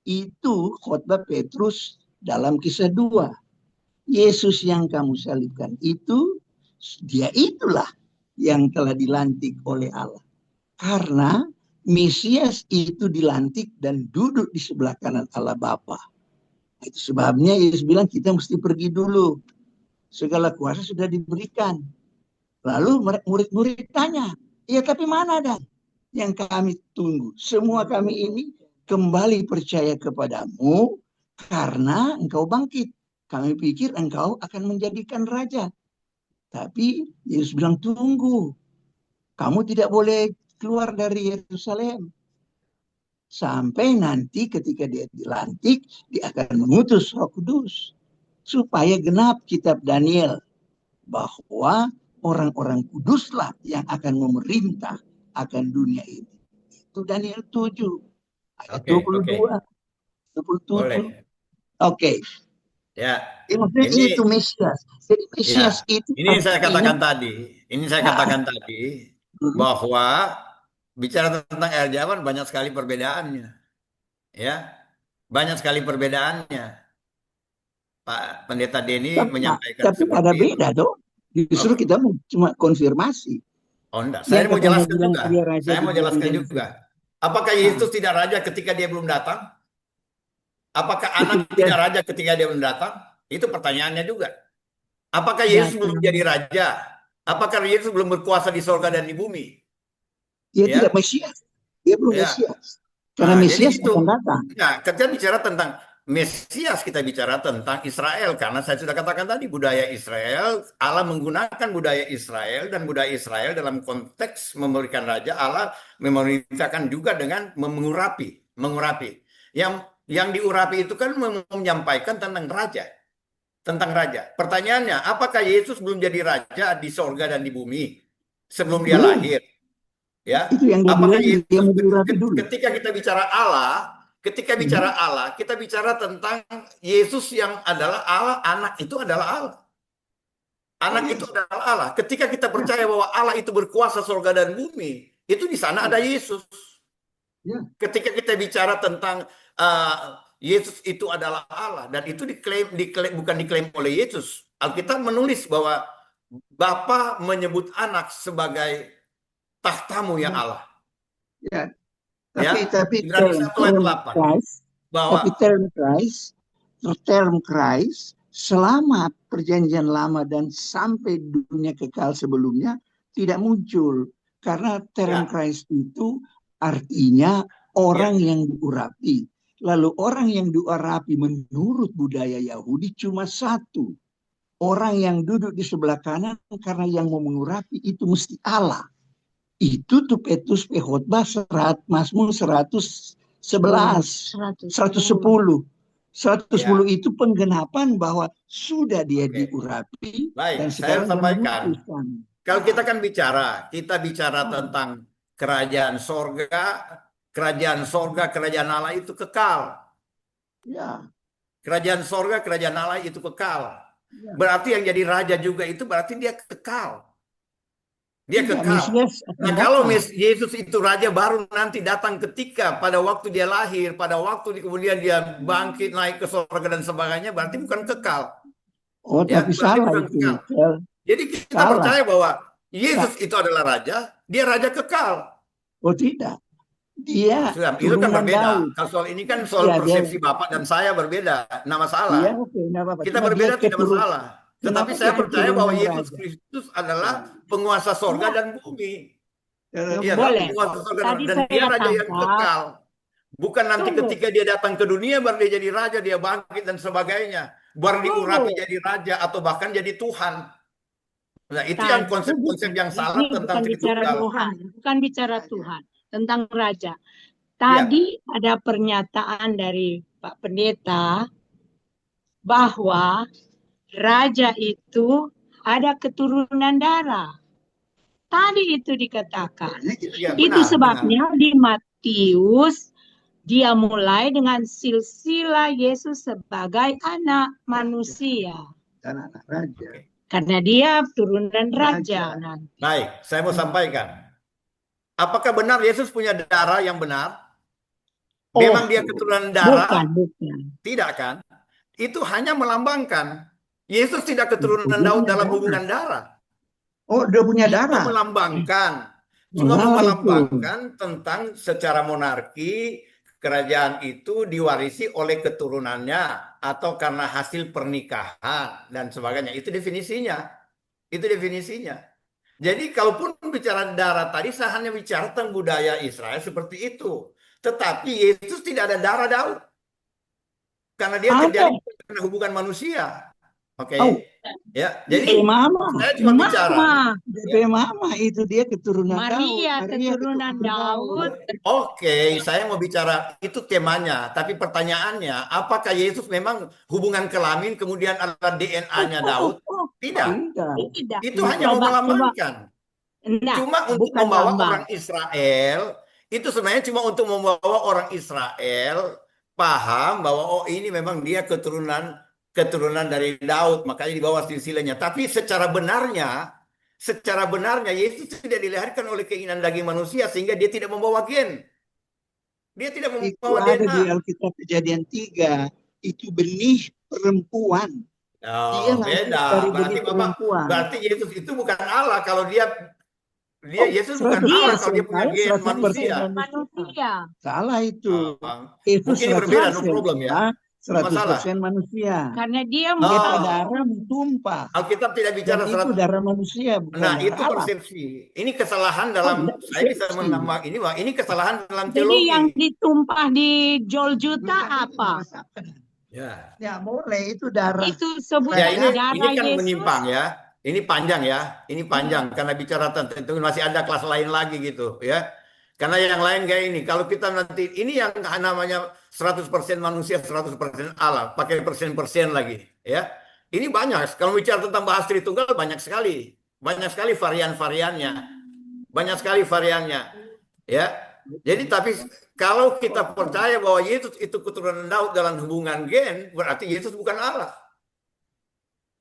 Itu khotbah Petrus dalam Kisah 2. Yesus yang kamu salibkan itu, dia itulah yang telah dilantik oleh Allah. Karena Mesias itu dilantik dan duduk di sebelah kanan Allah Bapa. Itu sebabnya Yesus bilang kita mesti pergi dulu. Segala kuasa sudah diberikan. Lalu murid-murid tanya, ya tapi mana Dan? Yang kami tunggu. Semua kami ini kembali percaya kepadamu karena engkau bangkit. Kami pikir engkau akan menjadikan raja. Tapi Yesus bilang tunggu. Kamu tidak boleh keluar dari Yerusalem. Sampai nanti ketika dia dilantik, dia akan mengutus Roh Kudus. Supaya genap kitab Daniel. Bahwa orang-orang kuduslah yang akan memerintah akan dunia ini. Itu Daniel 7. Ayat 22. 27. Oke. Ya. Ini itu Mesias. Jadi Mesias ya, itu ini saya katakan tadi. Ini saya katakan tadi. Bahwa bicara tentang air zaman banyak sekali perbedaannya, ya, banyak sekali perbedaannya. Pak Pendeta Denny menyampaikan tapi ada beda dong. Justru kita cuma konfirmasi. Oh enggak, saya mau jelaskan juga. Saya mau jelaskan juga. Apakah Yesus tidak raja ketika dia belum datang? Apakah anak tidak raja ketika dia belum datang? Itu pertanyaannya juga. Apakah Yesus belum jadi raja? Apakah Yesus belum berkuasa di surga dan di bumi? Dia tidak Mesias. Dia belum Mesias. Karena Mesias akan datang. Nah, ketika bicara tentang Mesias, kita bicara tentang Israel. Karena saya sudah katakan tadi, budaya Israel, Allah menggunakan budaya Israel, dan budaya Israel dalam konteks memberikan raja, Allah memerintahkan juga dengan mengurapi. Yang diurapi itu kan menyampaikan tentang raja. Tentang raja. Pertanyaannya, apakah Yesus belum jadi raja di sorga dan di bumi sebelum dia lahir? Ya, itu yang apakah Yesus dulu. Ketika kita bicara Allah, kita bicara tentang Yesus yang adalah Allah, anak itu adalah Allah. Anak itu adalah Allah. Ketika kita percaya bahwa Allah itu berkuasa surga dan bumi, itu di sana ada Yesus. Ketika kita bicara tentang Yesus itu adalah Allah, dan itu bukan diklaim oleh Yesus. Alkitab menulis bahwa Bapa menyebut anak sebagai tahtamu ya Allah. Ya, Ya, tapi Ibrani 1 ayat 8. Bahwa term Christ selama perjanjian lama dan sampai dunia kekal sebelumnya tidak muncul. Karena term Christ itu artinya orang yang diurapi. Lalu orang yang diurapi menurut budaya Yahudi cuma satu. Orang yang duduk di sebelah kanan karena yang mau mengurapi itu mesti Allah. Itu tupetus pehotbah Mazmur 111, 110. 110 itu penggenapan bahwa sudah dia diurapi. Baik, Dan saya sekarang sampaikan. Kalau kita kan kita bicara Oh. tentang kerajaan sorga, kerajaan Allah itu kekal. Ya. Kerajaan sorga, kerajaan Allah itu kekal. Ya. Berarti yang jadi raja juga itu berarti dia kekal. Dia Tidak, kekal. Mesias akan Nah, kalau datang. Yesus itu raja baru nanti datang ketika pada waktu dia lahir, pada waktu kemudian dia bangkit naik ke surga dan sebagainya, berarti bukan kekal. Oh, Ya, tapi berarti salah bukan itu. kekal. Jadi kita Salah. percaya bahwa Yesus itu adalah raja, dia raja kekal. Oh, tidak. Dia Itu kan turunan berbeda. Daud. Kalau soal ini kan soal Iya, dia- persepsi Bapak dan saya berbeda. Nggak masalah. Iya, oke, enggak apa-apa. Kita Cuma berbeda dia tidak masalah. Tetapi Kenapa saya dia percaya bahwa keturunan Yesus raja? Kristus adalah penguasa sorga dan bumi. Iya, Boleh. penguasa sorga Tadi dan saya dia raja yang tangkap. kekal. Bukan nanti Tunggu. ketika dia datang ke dunia baru dia jadi raja, dia bangkit dan sebagainya. Baru diurapi jadi raja atau bahkan jadi Tuhan. Nah, itu yang konsep-konsep yang salah Ini tentang bukan bicara Tritunggal. Tuhan, bukan bicara Tuhan, tentang raja. Tadi ada pernyataan dari Pak Pendeta bahwa raja itu ada keturunan darah. Tadi itu dikatakan. Ya, Itu benar, sebabnya di Matius dia mulai dengan silsilah Yesus sebagai anak manusia. Dan anak raja. Oke. Karena dia turunan raja. Baik, saya mau sampaikan. Apakah benar Yesus punya darah yang benar? Memang dia keturunan darah? Bukan. Tidak kan? Itu hanya melambangkan. Yesus tidak keturunan Daud dalam hubungan darah. Oh, dia punya Itu darah. melambangkan. Cuma Nah, melambangkan tentang secara monarki, kerajaan itu diwarisi oleh keturunannya atau karena hasil pernikahan dan sebagainya. Itu definisinya. Jadi kalaupun bicara darah tadi saya hanya bicara tentang budaya Israel seperti itu. Tetapi Yesus tidak ada darah Daud. Karena dia terjadi karena hubungan manusia. Oke. Ya, jadi saya cuma bicara. Mama itu dia keturunan Maria Daud. keturunan Daud. Oke, saya mau bicara itu temanya. Tapi pertanyaannya, apakah Yesus memang hubungan kelamin kemudian ada DNA-nya Daud? Tidak. Itu hanya mau melambangkan. Cuma untuk membawa orang Israel, itu sebenarnya cuma untuk membawa orang Israel paham bahwa oh ini memang dia keturunan dari Daud, makanya dibawa silsilahnya. Tapi secara benarnya Yesus tidak dilahirkan oleh keinginan daging manusia sehingga dia tidak membawa gen. Dia tidak membawa DNA. Ada DNA. di Alkitab Kejadian 3, itu benih perempuan. Oh, beda. Berarti Yesus itu bukan Allah kalau dia Yesus bukan Allah kalau dia punya gen manusia. Salah itu. Mungkin berbeda, no problem ya. 100% manusia. Karena dia darah tumpah. Alkitab tidak bicara itu darah manusia. Bukan nah, itu Allah. persepsi. Ini kesalahan dalam saya bisa menambah ini kesalahan dalam teologi. Jadi yang ditumpah di Golgota apa? Ya boleh itu darah. Itu sebut ini darah kan Yesus. menyimpang ya. Ini panjang ya. Ini panjang karena bicara tentu masih ada kelas lain lagi gitu ya. Karena yang lain kayak ini. Kalau kita nanti ini yang namanya 100% manusia, 100% Allah, pakai persen-persen lagi ya. Ini banyak. Kalau bicara tentang bahas Tritunggal banyak sekali. Banyak sekali varian-variannya. Ya. Jadi tapi kalau kita percaya bahwa Yesus itu keturunan Daud dalam hubungan gen, berarti Yesus bukan Allah.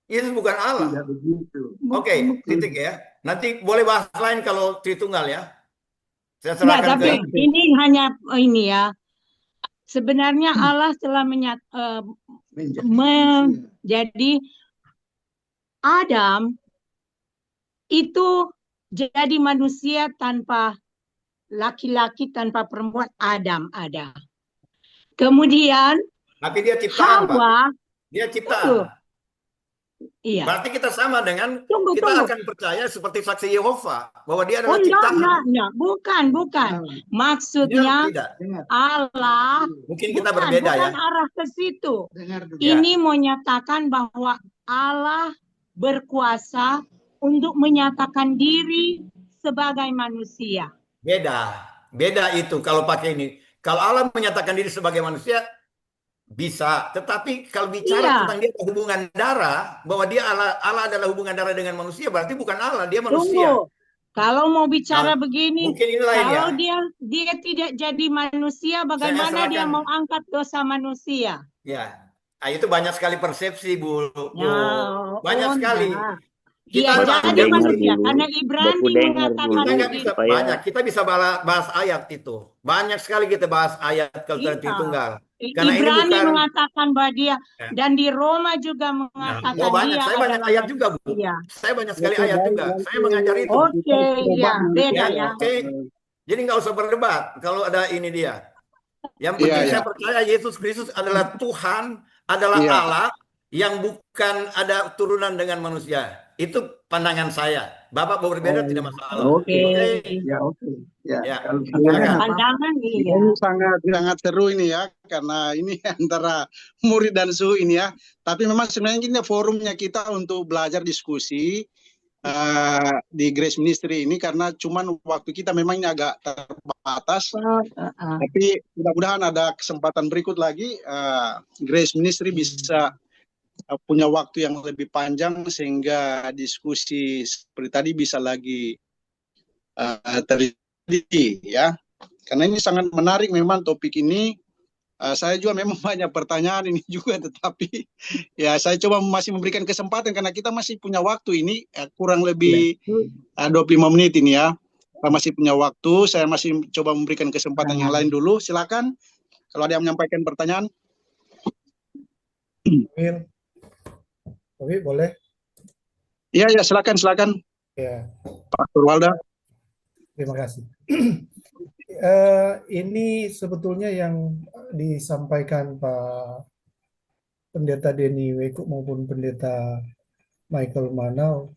Yesus bukan Allah. Tidak begitu. Oke, titik ya. Nanti boleh bahas lain kalau Tritunggal ya. Saya Nah, serahkan tapi ini hanya ini ya. Sebenarnya Allah telah menjadi Adam itu jadi manusia tanpa laki-laki, tanpa perempuan, Adam ada. Kemudian Tapi dia ciptaan, Pak. Hawa, Dia tunggu, ciptaan. iya. Berarti kita sama dengan Tunggu, kita tunggu. akan percaya seperti saksi Yehova bahwa dia Oh, adalah ciptaan. enggak, bukan. Maksudnya Tidak. Allah, Mungkin kita bukan berbeda ya. arah ke situ. Dengar dulu. Ya. Ini menyatakan bahwa Allah berkuasa untuk menyatakan diri sebagai manusia. Beda itu kalau pakai ini. Kalau Allah menyatakan diri sebagai manusia bisa, tetapi kalau bicara Iya. tentang dia hubungan darah, bahwa dia Allah adalah hubungan darah dengan manusia, berarti bukan Allah, dia manusia. Tunggu. Kalau mau bicara Nah, begini, mungkin ini lain kalau ya. dia tidak jadi manusia, bagaimana dia serahkan. mau angkat dosa manusia? Ya, nah, itu banyak sekali persepsi, Bu. Ya, Banyak sekali. enggak. Kita Dia jadi dengar manusia dulu. karena Ibrani Bapak dengar mengatakan dulu. kita nggak bisa supaya- banyak. Kita bisa bahas ayat itu. Banyak sekali kita bahas ayat kalau Iya. Tritunggal. Karena ini Ibrani bukan. mengatakan bahwa dia, Ya. dan di Roma juga mengatakan Oh banyak. dia Saya banyak adalah ayat juga, Bu. manusia. Saya banyak sekali ayat juga. Saya mengajar itu. Oke, ya, beda ya. Oke. Jadi nggak usah berdebat kalau ada ini dia. Yang penting Iya, saya iya. percaya Yesus Kristus adalah Tuhan, adalah Iya. Allah yang bukan ada turunan dengan manusia. Itu pandangan saya. Bapak mau berbeda tidak masalah. Oke. Oke. Ya, oke. Ya, Ya, kalau silakan. Pandangan iya. Ini sangat seru ini ya, karena ini antara murid dan suhu ini ya. Tapi memang sebenarnya ini forumnya kita untuk belajar diskusi di Grace Ministry ini, karena cuman waktu kita memang ini agak terbatas. Tapi mudah-mudahan ada kesempatan berikut lagi Grace Ministry bisa punya waktu yang lebih panjang sehingga diskusi seperti tadi bisa lagi terjadi ya. Karena ini sangat menarik memang topik ini. Saya juga memang banyak pertanyaan ini juga, tetapi ya saya coba masih memberikan kesempatan karena kita masih punya waktu ini kurang lebih 25 menit ini ya. Kita masih punya waktu, saya masih coba memberikan kesempatan yang lain dulu. Silakan kalau ada yang menyampaikan pertanyaan. Tapi boleh? Iya, ya, silakan. Ya, Pak Purwalda. terima kasih. Ini sebetulnya yang disampaikan Pak Pendeta Denny Weku maupun Pendeta Michael Manau,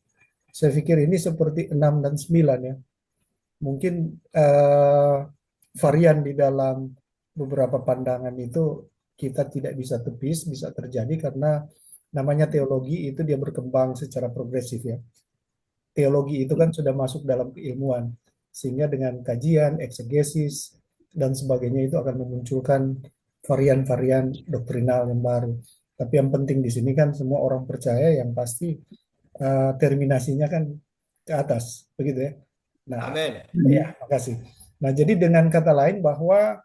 saya pikir ini seperti 6 dan 9 ya. Mungkin varian di dalam beberapa pandangan itu kita tidak bisa tepis, bisa terjadi karena namanya teologi itu dia berkembang secara progresif ya. Teologi itu kan sudah masuk dalam keilmuan, sehingga dengan kajian, eksegesis, dan sebagainya itu akan memunculkan varian-varian doktrinal yang baru. Tapi yang penting di sini kan semua orang percaya yang pasti terminasinya kan ke atas, begitu ya. Nah, Amin. ya, makasih. Nah, jadi dengan kata lain bahwa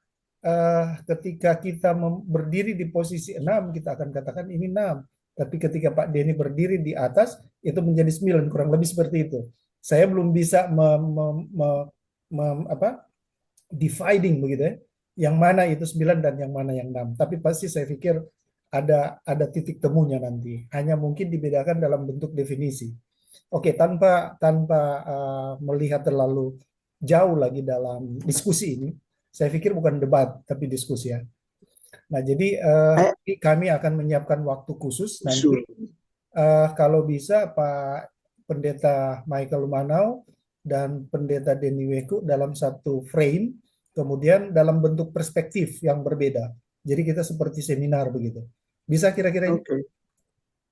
ketika kita berdiri di posisi 6, kita akan katakan ini 6. Tapi ketika Pak Denny berdiri di atas, itu menjadi 9, kurang lebih seperti itu. Saya belum bisa dividing begitu ya. Yang mana itu 9 dan yang mana yang 6. Tapi pasti saya pikir ada titik temunya nanti. Hanya mungkin dibedakan dalam bentuk definisi. Oke, tanpa melihat terlalu jauh lagi dalam diskusi ini, saya pikir bukan debat tapi diskusi ya. Nah, jadi kami akan menyiapkan waktu khusus nanti. Kalau bisa Pak Pendeta Michael Manau dan Pendeta Denny Weku dalam satu frame, kemudian dalam bentuk perspektif yang berbeda. Jadi kita seperti seminar begitu. Bisa kira-kira ini? Oke.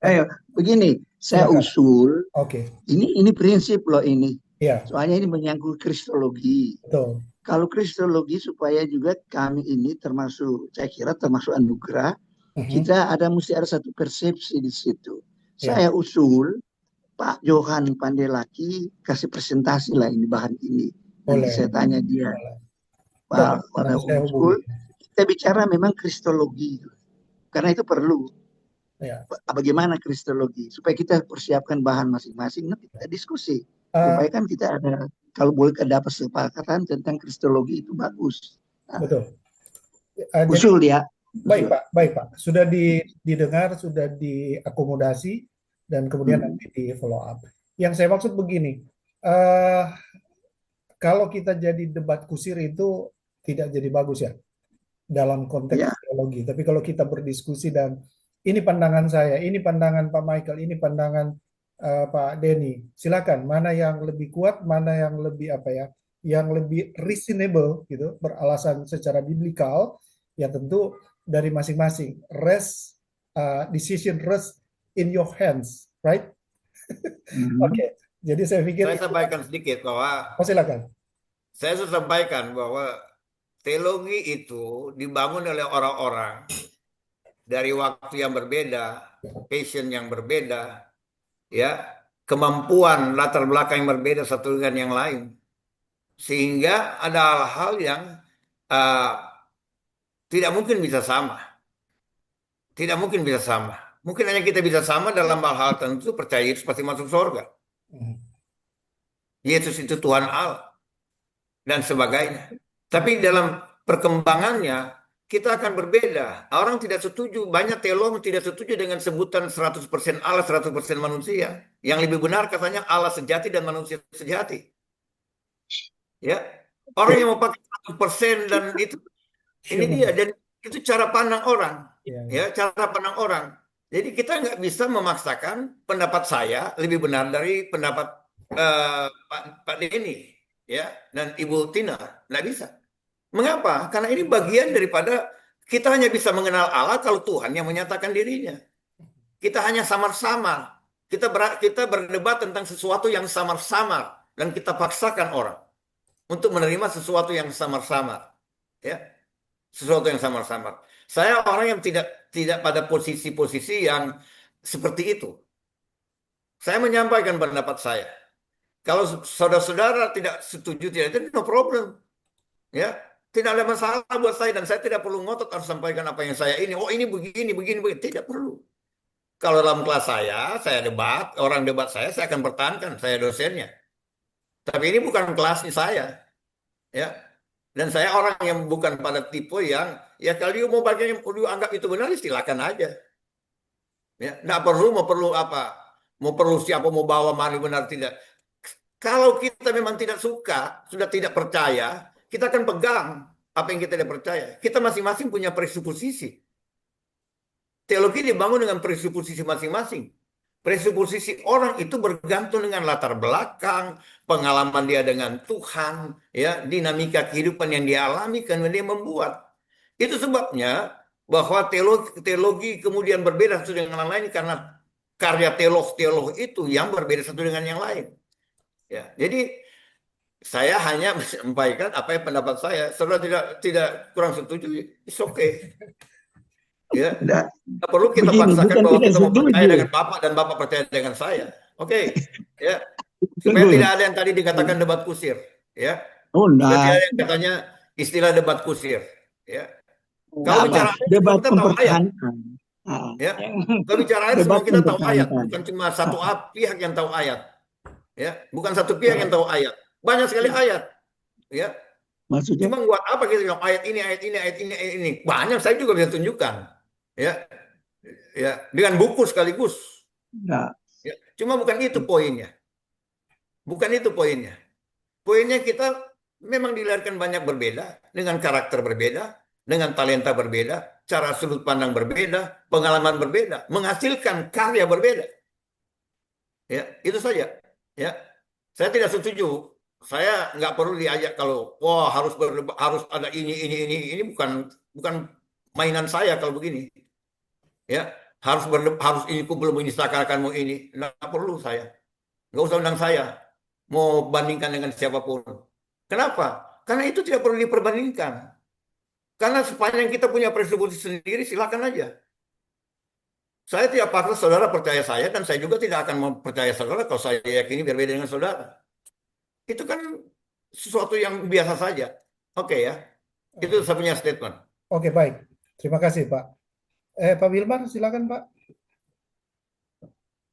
Ayo, begini, saya Silakan. usul. Oke. Ini prinsip loh ini. Ya, Soalnya ini menyangkut kristologi. betul. Kalau kristologi supaya juga kami ini termasuk, saya kira termasuk anugerah, kita mesti ada satu persepsi di situ. Ya. Saya usul Pak Johan Pandelaki kasih presentasi lah ini bahan ini. Nanti Boleh. saya tanya dia. Boleh. Pak Nanti saya usul, hubungi. kita bicara memang kristologi. Karena itu perlu. Ya. Bagaimana kristologi? Supaya kita persiapkan bahan masing-masing, nanti kita diskusi. Supaya kan kita ada, kalau boleh ada kesepakatan tentang kristologi itu bagus. Nah, Betul. usul ya. Baik Pak. Sudah didengar, sudah diakomodasi, dan kemudian nanti di follow up. Yang saya maksud begini, eh kalau kita jadi debat kusir itu tidak jadi bagus ya dalam konteks Ya, teologi. Tapi kalau kita berdiskusi dan ini pandangan saya, ini pandangan Pak Michael, ini pandangan Pak Denny, silakan mana yang lebih kuat, mana yang lebih apa ya, yang lebih reasonable gitu, beralasan secara biblikal, ya tentu dari masing-masing. Decision rest in your hands, right? Oke, jadi saya pikir Saya itu. sampaikan sedikit bahwa Oh, silakan. saya sudah sampaikan bahwa teologi itu dibangun oleh orang-orang dari waktu yang berbeda, passion yang berbeda, ya, kemampuan latar belakang yang berbeda satu dengan yang lain, sehingga ada hal-hal yang uh, tidak mungkin bisa sama, tidak mungkin bisa sama. Mungkin hanya kita bisa sama dalam hal-hal tertentu, percaya Yesus pasti masuk surga, Hmm. Yesus itu Tuhan Allah dan sebagainya. Tapi dalam perkembangannya kita akan berbeda. Orang tidak setuju, banyak teolog tidak setuju dengan sebutan 100% Allah, 100% manusia. Yang lebih benar katanya Allah sejati dan manusia sejati. Ya, orang yang mau pakai 100% dan itu, ini dia, dan itu cara pandang orang. Ya. Ya, cara pandang orang. Jadi kita nggak bisa memaksakan pendapat saya lebih benar dari pendapat Pak Denny, ya, dan Ibu Tina. Nggak bisa. Mengapa? Karena ini bagian daripada kita hanya bisa mengenal Allah kalau Tuhan yang menyatakan dirinya. Kita hanya samar-samar. Kita berdebat tentang sesuatu yang samar-samar dan kita paksakan orang untuk menerima sesuatu yang samar-samar. Ya, sesuatu yang samar-samar. Saya orang yang tidak pada posisi-posisi yang seperti itu. Saya menyampaikan pendapat saya. Kalau saudara-saudara tidak setuju, tidak itu no problem. Ya, tidak ada masalah buat saya dan saya tidak perlu ngotot harus sampaikan apa yang saya ini. Oh, ini begini, begini, begini. Tidak perlu. Kalau dalam kelas saya debat, orang debat saya akan pertahankan, saya dosennya. Tapi ini bukan kelasnya saya, ya. Dan saya orang yang bukan pada tipe yang, ya kalau dia mau bagian yang perlu anggap itu benar, silakan aja. Ya, nggak perlu apa, mau perlu siapa mau bawa mari benar tidak. Kalau kita memang tidak suka, sudah tidak percaya, kita akan pegang apa yang kita tidak percaya. Kita masing-masing punya presuposisi. Teologi dibangun dengan presuposisi masing-masing. Presuposisi orang itu bergantung dengan latar belakang, pengalaman dia dengan Tuhan, ya, dinamika kehidupan yang dia alami, kan dia membuat. Itu sebabnya bahwa teologi kemudian berbeda satu dengan yang lain karena karya teolog-teolog itu yang berbeda satu dengan yang lain. Ya, jadi saya hanya menyampaikan apa yang pendapat saya. Saudara tidak kurang setuju, it's okay. Ya, Nggak, nggak perlu kita begini, paksakan bukan bahwa tidak kita mau percaya setuju. dengan Bapak dan Bapak percaya dengan saya. Oke, ya. Supaya Tunggu. tidak ada yang tadi dikatakan debat kusir, ya. Oh, Supaya tidak enggak. ada yang katanya istilah debat kusir, ya. Enggak Kalau apa. bicara ayat, Debat kita tahu ayat, mempertahankan. Ah, ya. Kalau bicara ayat, debat semua kita tahu ayat, mempertahankan. bukan cuma satu pihak yang tahu ayat, ya. Bukan satu pihak yang tahu ayat, banyak sekali ayat, ya. Maksudnya, Cuma buat apa kita bilang ayat ini, ayat ini, ayat ini, ayat ini? Banyak, saya juga bisa tunjukkan, ya, ya, dengan buku sekaligus. enggak. Ya. Cuma bukan itu poinnya. Bukan itu poinnya. Poinnya kita memang dilahirkan banyak berbeda, dengan karakter berbeda, dengan talenta berbeda, cara sudut pandang berbeda, pengalaman berbeda, menghasilkan karya berbeda. Ya, itu saja. Ya, saya tidak setuju. Saya nggak perlu diajak kalau wah harus ada ini bukan mainan saya kalau begini. Ya, harus ini belum ini seakan-akan mau ini. Nggak perlu saya. Nggak usah undang saya. Mau bandingkan dengan siapapun. Kenapa? Karena itu tidak perlu diperbandingkan. Karena sepanjang kita punya presuposisi sendiri, silakan aja. Saya tidak paksa saudara percaya saya, dan saya juga tidak akan mempercaya saudara kalau saya yakini berbeda dengan saudara. Itu kan sesuatu yang biasa saja. Oke ya. Itu saya punya statement. Oke, baik. Terima kasih, Pak. Pak Wilmar, silakan, Pak.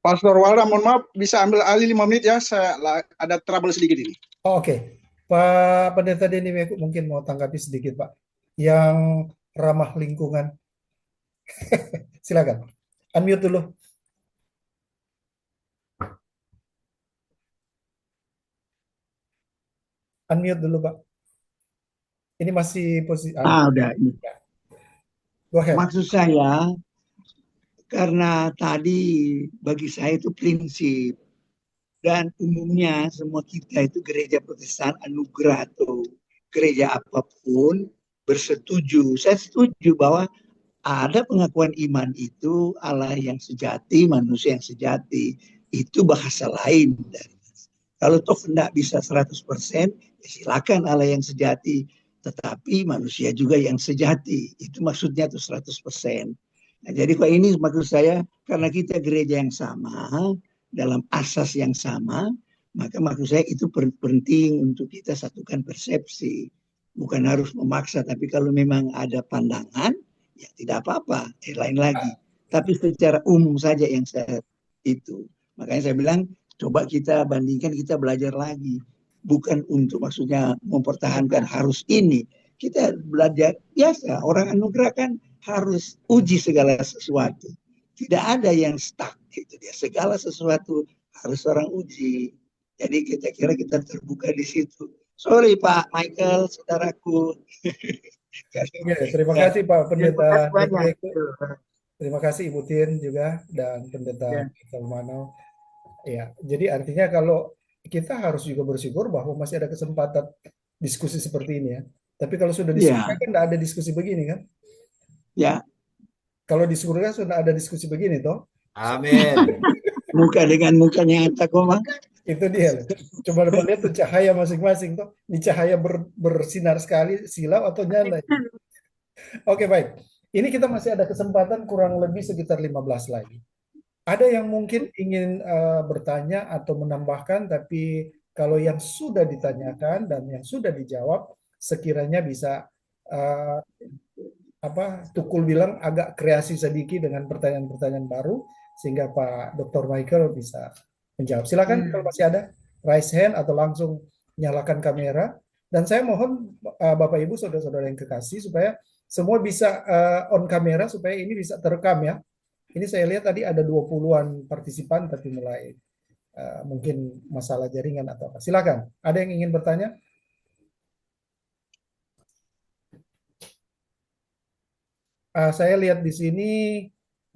Pastor Walda, mohon maaf, bisa ambil alih 5 menit ya, saya ada trouble sedikit ini. Oh, oke. Pak Pendeta Denny Weku mungkin mau tanggapi sedikit, Pak. Yang ramah lingkungan. Silakan. Unmute dulu. Unmute dulu, Pak. Ini masih posisi. Udah. Go ahead. Maksud saya, karena tadi bagi saya itu prinsip. Dan umumnya semua kita itu gereja Protestan anugerah atau gereja apapun bersetuju. Saya setuju bahwa ada pengakuan iman itu Allah yang sejati, manusia yang sejati. Itu bahasa lain dari kalau toh tidak bisa 100%, ya silakan Allah yang sejati. Tetapi manusia juga yang sejati. Itu maksudnya tuh 100%. Nah, jadi kok ini maksud saya, karena kita gereja yang sama, dalam asas yang sama, maka maksud saya itu penting untuk kita satukan persepsi. Bukan harus memaksa, tapi kalau memang ada pandangan, ya tidak apa-apa, lain lagi. Tapi secara umum saja yang saya itu. Makanya saya bilang, coba kita bandingkan, kita belajar lagi. Bukan untuk maksudnya mempertahankan harus ini. Kita belajar biasa, orang anugerah kan harus uji segala sesuatu. Tidak ada yang stuck gitu dia. Segala sesuatu harus orang uji. Jadi kita kira kita terbuka di situ. Sorry Pak Michael, saudaraku. Terima kasih Pak Pendeta. Banyak. Terima kasih Ibu Tin juga dan Pendeta Salmano. Ya, jadi artinya kalau kita harus juga bersyukur bahwa masih ada kesempatan diskusi seperti ini ya. Tapi kalau sudah di surga kan tidak ada diskusi begini kan? Ya. Kalau di surga sudah ada diskusi begini toh? Amin. Muka dengan muka nyata koma. Itu dia. Coba lihat tuh cahaya masing-masing toh. Ini cahaya bersinar sekali, silau atau nyala. Oke, baik. Ini kita masih ada kesempatan kurang lebih sekitar 15 lagi. Ada yang mungkin ingin bertanya atau menambahkan, tapi kalau yang sudah ditanyakan dan yang sudah dijawab, sekiranya bisa Tukul bilang agak kreasi sedikit dengan pertanyaan-pertanyaan baru, sehingga Pak Dr. Michael bisa menjawab. Silakan kalau masih ada, raise hand atau langsung nyalakan kamera. Dan saya mohon Bapak Ibu, saudara-saudara yang kekasih, supaya semua bisa on kamera, supaya ini bisa terekam ya. Ini saya lihat tadi ada 20-an partisipan, tapi mulai mungkin masalah jaringan atau apa. Silakan, ada yang ingin bertanya? Saya lihat di sini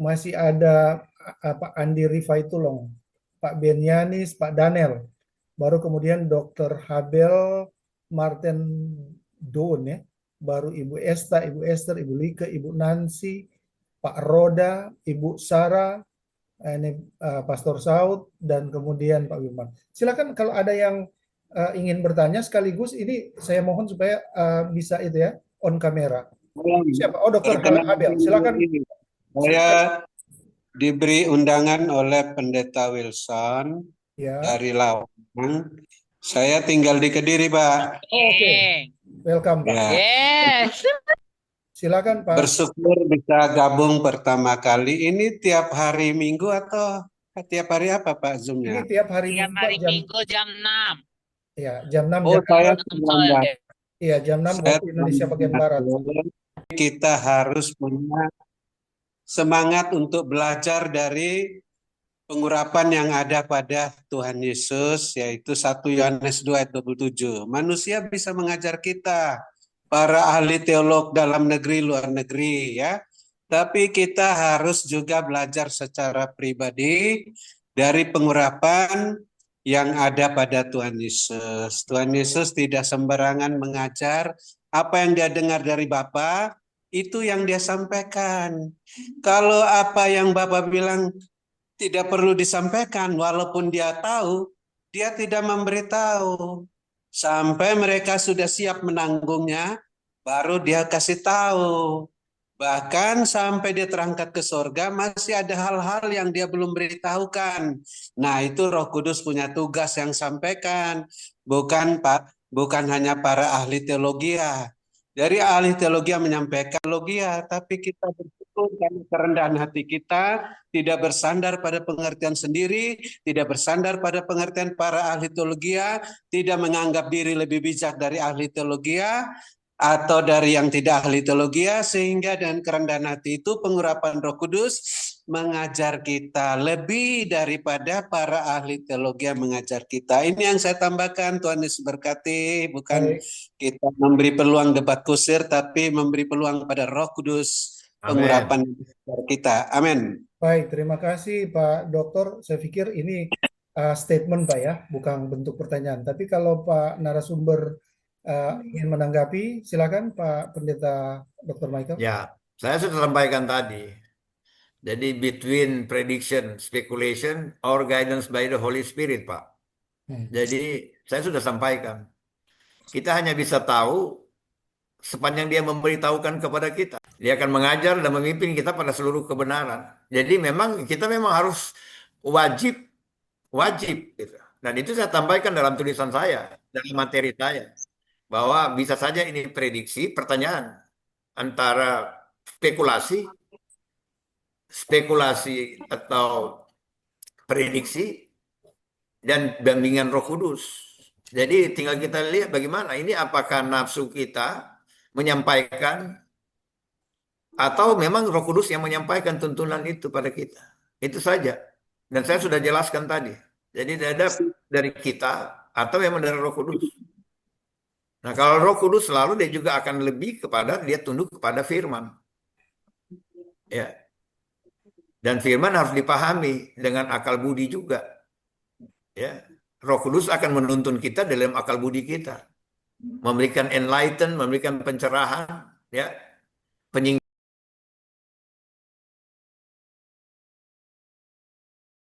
masih ada Pak Andi Rifaitulong, Pak Benyanis, Pak Daniel, baru kemudian Dr. Habel Martin Don ya, baru Ibu Esta, Ibu Esther, Ibu Lika, Ibu Nancy, Pak Roda, Ibu Sarah, ini Pastor Saud, dan kemudian Pak Wilman. Silakan kalau ada yang ingin bertanya, sekaligus ini saya mohon supaya bisa itu ya, on kamera. Siapa? Oh, Dr. Habel, silakan. Saya diberi undangan oleh Pendeta Wilson dari Lawang. Saya tinggal di Kediri, Pak. Oke. Welcome, Pak. Yes. Silakan, Pak. Bersyukur bisa gabung pertama kali. Ini tiap hari Minggu atau tiap hari apa, Pak, Zoom-nya? Ini tiap hari Minggu jam 6. Ya, jam 6. Oh, saya terlambat. Iya, jam 6 waktu Indonesia bagian Barat. Kita harus punya semangat untuk belajar dari pengurapan yang ada pada Tuhan Yesus, yaitu 1 Yohanes 2 ayat 27. Manusia bisa mengajar kita, para ahli teolog dalam negeri, luar negeri, ya. Tapi kita harus juga belajar secara pribadi dari pengurapan yang ada pada Tuhan Yesus. Tuhan Yesus tidak sembarangan mengajar. Apa yang dia dengar dari Bapa, itu yang dia sampaikan. Kalau apa yang Bapa bilang tidak perlu disampaikan, walaupun dia tahu, dia tidak memberitahu. Sampai mereka sudah siap menanggungnya, baru dia kasih tahu. Bahkan sampai dia terangkat ke sorga, masih ada hal-hal yang dia belum beritahukan. Nah, itu Roh Kudus punya tugas yang sampaikan. Bukan hanya para ahli teologi. Dari ahli teologi menyampaikan teologi, tapi kita bersyukur karena kerendahan hati kita, tidak bersandar pada pengertian sendiri, tidak bersandar pada pengertian para ahli teologi, tidak menganggap diri lebih bijak dari ahli teologi atau dari yang tidak ahli teologi, sehingga dengan kerendahan hati itu pengurapan Roh Kudus mengajar kita lebih daripada para ahli teologi yang mengajar kita. Ini yang saya tambahkan. Tuhan Yesus berkati. Bukan Baik. kita memberi peluang debat kusir, tapi memberi peluang pada Roh Kudus pengurapan kita. Amin. Baik, terima kasih Pak Dokter. Saya pikir ini statement Pak ya, bukan bentuk pertanyaan. Tapi kalau Pak narasumber ingin menanggapi, silakan Pak Pendeta Dr. Michael. Ya, saya sudah sampaikan tadi. Jadi between prediction, speculation, or guidance by the Holy Spirit, Pak. Jadi saya sudah sampaikan. Kita hanya bisa tahu sepanjang dia memberitahukan kepada kita. Dia akan mengajar dan memimpin kita pada seluruh kebenaran. Jadi kita memang harus wajib gitu. Dan itu saya sampaikan dalam tulisan saya, dalam materi saya, bahwa bisa saja ini prediksi, pertanyaan antara spekulasi atau prediksi dan bimbingan Roh Kudus. Jadi tinggal kita lihat bagaimana ini, apakah nafsu kita menyampaikan atau memang Roh Kudus yang menyampaikan tuntunan itu pada kita. Itu saja. Dan saya sudah jelaskan tadi. Jadi ada dari kita atau memang dari Roh Kudus. Nah, kalau Roh Kudus selalu dia juga akan lebih kepada dia tunduk kepada firman. Ya. Dan firman harus dipahami dengan akal budi juga. Ya. Roh Kudus akan menuntun kita dalam akal budi kita. Memberikan enlighten, memberikan pencerahan, ya.